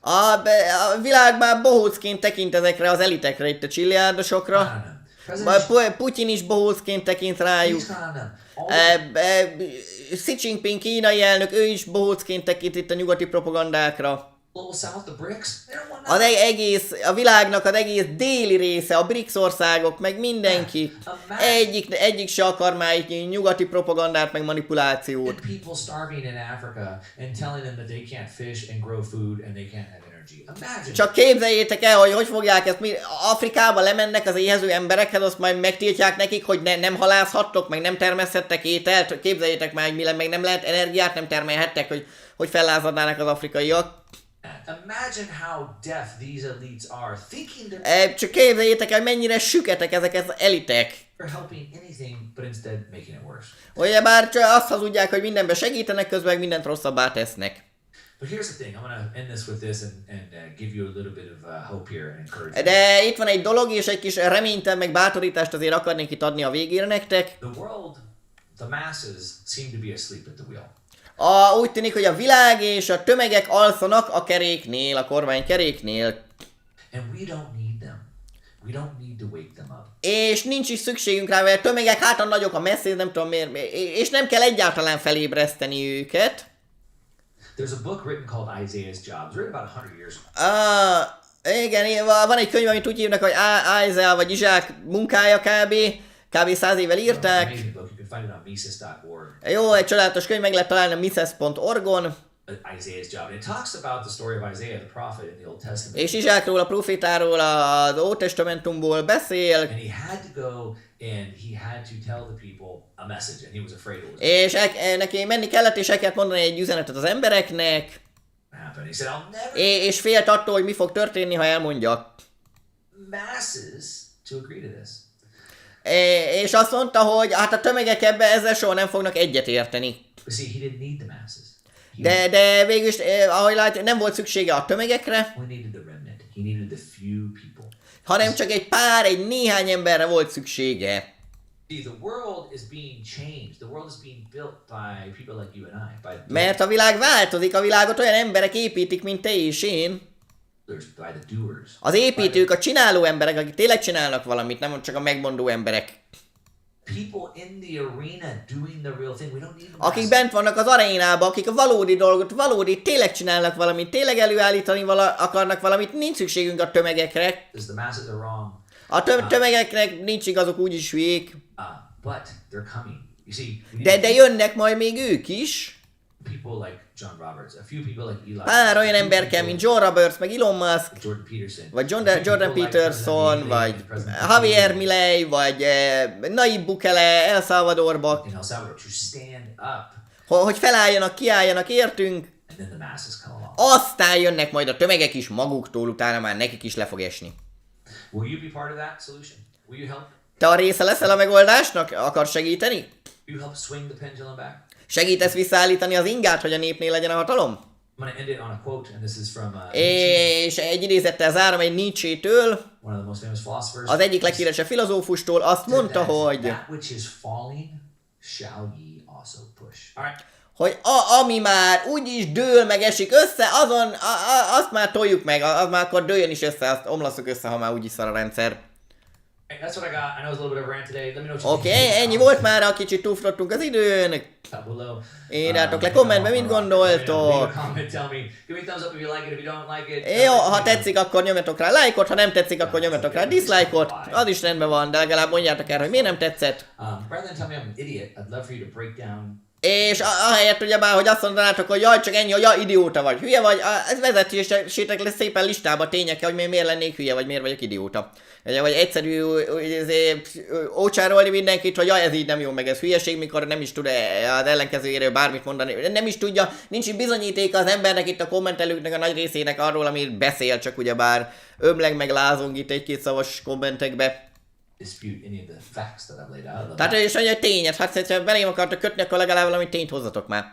S1: A világ már bohócként tekint ezekre az elitekre, itt a csilliárdosokra. Putyin is bohócként tekint rájuk. Xi Jinping kínai elnök, ő is bohócként tekint itt a nyugati propagandákra. A világnak az egész déli része, a BRICS országok, meg mindenki. Egyik se akar már így nyugati propagandát, meg manipulációt. Csak képzeljétek el, hogy fogják ezt, Afrikába lemennek az éhező emberekhez, azt majd megtiltják nekik, hogy nem halászhattok, meg nem termeszhettek ételt. Képzeljétek már, hogy mi meg nem lehet energiát, nem termelhettek, hogy fellázadnának az afrikaiak.
S6: Imagine how deaf these elites are, thinking
S1: csak képzeljétek el, mennyire süketek ezek az elitek.
S6: Helping anything, but instead making it worse.
S1: Ugye bár csak azt hazudják, hogy mindenben segítenek, közben mindent rosszabbá tesznek.
S6: But here's the thing, I'm gonna end this with this and give you a little bit of hope here and encouragement.
S1: De itt van egy dolog, és egy kis reményt, meg bátorítást azért akarnék itt adni a végére nektek.
S6: The world, the masses seem to be asleep at the wheel.
S1: Úgy tűnik, hogy a világ és a tömegek alszanak a keréknél, a kormány keréknél.
S6: And we don't need them. We don't need to wake them up.
S1: És nincs is szükségünk rá, mert a tömegek hátan nagyok a messzé, nem tudom miért, és nem kell egyáltalán felébreszteni őket.
S6: There's a book written called Isaiah's Jobs, written about 100 years ago.
S1: Igen, van egy könyv, amit úgy hívnak, hogy Isaiah vagy Izsák munkája kb. 100 évvel írták. Jó, egy csodálatos könyv, meg lehet találni a Mises.org-on.
S6: Isaiah's job. And it talks about the story of Isaiah the prophet in the Old Testament.
S1: És Izsákról, a profétáról az Ótestamentumból beszél.
S6: And he had to go and he had to tell the people a message, and he was afraid it was.
S1: És neki menni kellett, és el kellett mondani egy üzenetet az embereknek.
S6: He said, I'll never.
S1: És félt attól, hogy mi fog történni, ha elmondja.
S6: Masses to agree to this.
S1: És azt mondta, hogy hát a tömegek ebben ezzel soha nem fognak egyet érteni.
S6: See, he didn't need the masses.
S1: De végülis, ahogy látjuk, nem volt szüksége a tömegekre, hanem csak egy néhány emberre volt szüksége. Mert a világ változik, a világot olyan emberek építik, mint te és én. Az építők, a csináló emberek, akik tényleg csinálnak valamit, nem csak a megmondó emberek. Akik bent vannak az arénában, akik a valódi dolgot, tényleg csinálnak valamit, tényleg előállítani akarnak valamit, nincs szükségünk a tömegekre. A tömegeknek nincs igazok, úgyis hülyék. De jönnek majd még ők is. Pár olyan ember kell, mint John Roberts, meg Elon Musk, vagy Jordan Peterson, vagy Javier Milei, vagy Nayib Bukele El Salvadorba, hogy felálljanak, kiálljanak értünk, aztán jönnek majd a tömegek is maguktól, utána már nekik is le fog esni. Te a része leszel a megoldásnak? Akarsz segíteni? Segítesz visszaállítani az ingát, hogy a népnél legyen a hatalom? És egy idézettel zárom egy Nietzsche-től, az egyik leghíresebb filozófustól, azt mondta, hogy ami már úgyis dől meg esik össze, azt már toljuk meg, az már akkor dőljön is össze, azt omlasszuk össze, ha már úgyis szar a rendszer. Oké, ennyi volt már, a kicsit túlfutottunk az időn. Írjátok le kommentbe, mit gondoltok. Jó, ha tetszik, akkor nyomjatok rá lájkot, ha nem tetszik, akkor nyomjatok rá dislike-ot. Az is rendben van, de legalább mondjátok el, hogy miért nem tetszett.
S2: És ahelyett ugyebár, hogy azt mondanátok, hogy jaj, csak ennyi, hogy jaj, idióta vagy, hülye vagy, ez vezetésétek lesz szépen listába tényekkel, hogy miért lennék hülye, vagy miért vagyok idióta. Vagy egyszerű ócsárolni mindenkit, hogy jaj, ez így nem jó, meg ez hülyeség, mikor nem is tud az ellenkezőjéről bármit mondani. Nem is tudja, nincs is bizonyítéka az embernek itt a kommentelőknek a nagy részének arról, amit beszél, csak ugyebár ömleg meg lázong itt egy-két szavas kommentekbe. Tehát ő is mondja, hogy tényet, hát ha belém akartok kötni, akkor legalább valami tényt hozzatok már.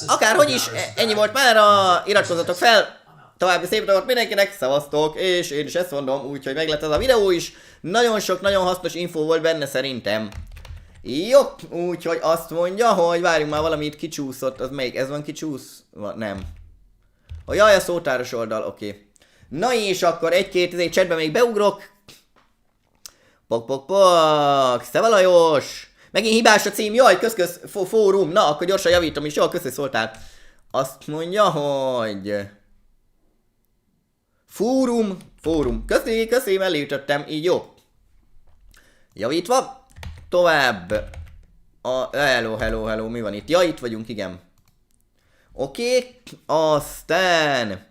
S2: Akárhogy is, ennyi volt már, iratkozzatok fel, további szép napot mindenkinek, szavaztok, és én is ezt mondom, úgyhogy meg lett ez a videó is. Nagyon sok, nagyon hasznos info volt benne szerintem. Jó, úgyhogy azt mondja, hogy várjunk már, valamit kicsúszott, az melyik, ez van kicsúsz? Nem. Jaj, a szótáros oldal, oké. Na és akkor egy-két chatbe még beugrok. Pok. Szeva Lajos! Megint hibás a cím, jaj, kösz, Fórum. Na, akkor gyorsan javítom is, jól, köszi szóltál. Azt mondja, hogy... Fórum. Köszi, mellé ütöttem, így jó. Javítva. Tovább. Hello, mi van itt? Ja, itt vagyunk, igen. Oké, aztán...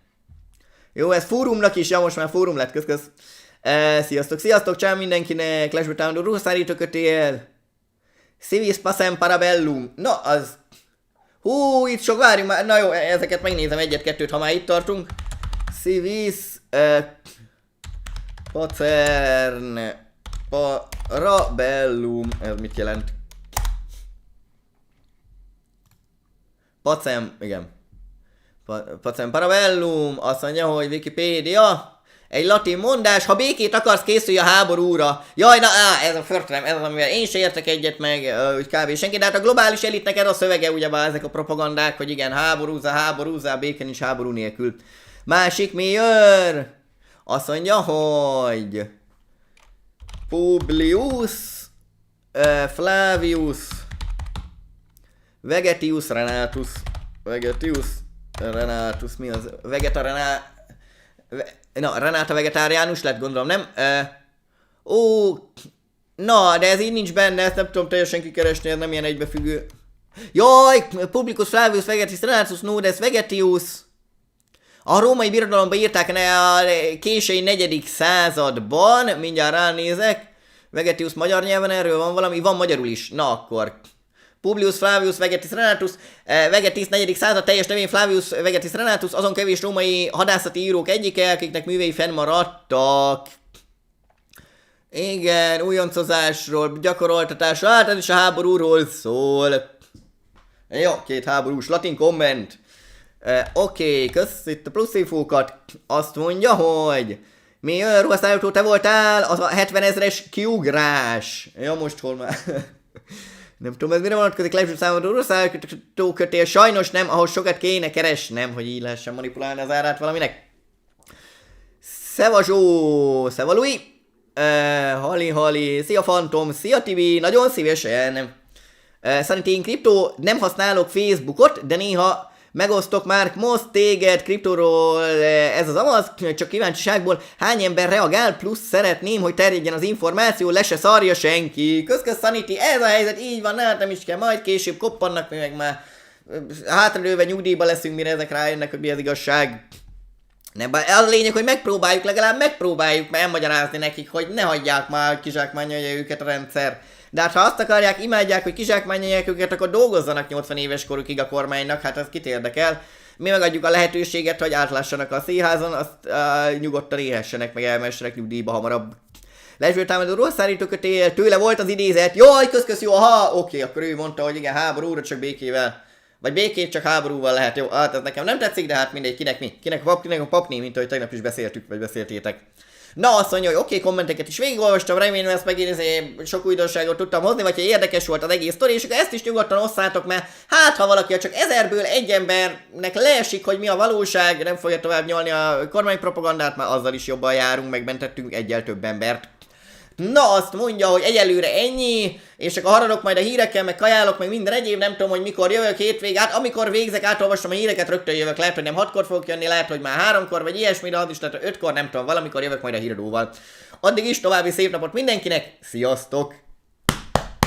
S2: Jó, ez Fórumnak is, ja, most már Fórum lett, kösz. Sziasztok, csám mindenkinek, Clash Royale Ruhaszárítőket él. Civis Passem Parabellum. Na, az... Hú, itt sok, várjunk már, na jó, ezeket megnézem egyet-kettőt, ha már itt tartunk. Civis... Pacern... Parabellum. Ez mit jelent? Pacem, igen. Pacem Parabellum, azt mondja, hogy Wikipédia. Egy latin mondás, ha békét akarsz, készülj a háborúra. Jaj, na, ez a förtelem, ez az, amivel én se értek egyet meg, úgy kb. Senki, de hát a globális elitnek ez a szövege, ugyebár ezek a propagandák, hogy igen, háborúzzá, béke nincs háború nélkül. Másik mi jön? Azt mondja, hogy... Publius... Flavius... Vegetius Renatus, mi az? Renáta vegetáriánus lett, gondolom, nem? Na, de ez így nincs benne, ezt nem tudom teljesen kikeresni, ez nem ilyen egybefüggő. Jaj, Publicus Flavius Vegetius Renatus, no, de ez Vegetius. A római birodalomban írták a késői 4. században, mindjárt ránézek. Vegetius magyar nyelven, erről van valami, van magyarul is, na akkor. Publius Flavius Vegetius Renatus, Vegetius 4. század, teljes nevén Flavius Vegetius Renatus, azon kevés római hadászati írók egyike, akiknek művei fennmaradtak. Igen, újoncozásról, gyakoroltatásról, hát ez is a háborúról szól. Jó, 2 háborús latin komment. Oké, kösz itt a plusz infókat. Azt mondja, hogy mi olyan ruhaszállító te voltál, az a 70 000-es kiugrás. Ja, most hol már... Nem tudom, ez mire vonatkozik, legjobb számodra ruhaszállítókötél, sajnos nem, ahhoz sokat kéne keresnem, hogy így lehessen manipulálni az árát valaminek. Szeva Zsó, szeva Lui, Hali, szia Fantom, szia Tibi, nagyon szívesen. Szerinti én kriptó, nem használok Facebookot, de néha megosztok már most téged kriptóról, ez az amaz, csak kíváncsiságból hány ember reagál, plusz szeretném, hogy terjedjen az információ, le se szarja senki. Köszönöm, Sanity, ez a helyzet, így van, hát nem is kell, majd később koppannak, mi meg már hátradőve nyugdíjba leszünk, mire ezek rájönnek, hogy mi az igazság. Nem bár, az a lényeg, hogy megpróbáljuk, legalább megpróbáljuk elmagyarázni nekik, hogy ne hagyják már, kizsákmányolja őket a rendszer. De hát ha azt akarják, imádják, hogy kizsákmányolják őket, akkor dolgozzanak 80 éves korukig a kormánynak, hát ez kit érdekel. Mi megadjuk a lehetőséget, hogy átlássanak a színházon, azt nyugodtan éhessenek, meg elmessenek nyugdíjba hamarabb. Lesből támadó ruhaszállítókat él, tőle volt az idézet, jaj, kösz, jó, oké, akkor ő mondta, hogy igen, háborúra csak békével. Vagy békét csak háborúval lehet, jó, hát ez nekem nem tetszik, de hát mindegy, kinek mi? Kinek a papni, mint ahogy tegnap is beszéltük, vagy beszéltétek. Na, azt mondja, hogy oké, kommenteket is végigolvastam, remélem ezt megint sok újdonságot tudtam hozni, vagy ha érdekes volt az egész sztori, és akkor ezt is nyugodtan osszátok, mert hát ha valaki csak 1000-ből egy embernek leesik, hogy mi a valóság, nem fogja tovább nyolni a kormánypropagandát, már azzal is jobban járunk, megmentettünk egyel több embert. Na, azt mondja, hogy egyelőre ennyi, és akkor haradok majd a hírekkel, meg kajálok, meg minden egyéb, nem tudom, hogy mikor jövök hétvég, hát amikor végzek, átolvastam a híreket, rögtön jövök, lehet, hogy nem 6-kor fogok jönni, lehet, hogy már 3-kor, vagy ilyesmi, de az is lehet, hogy 5-kor, nem tudom, valamikor jövök majd a híradóval. Addig is további szép napot mindenkinek, sziasztok!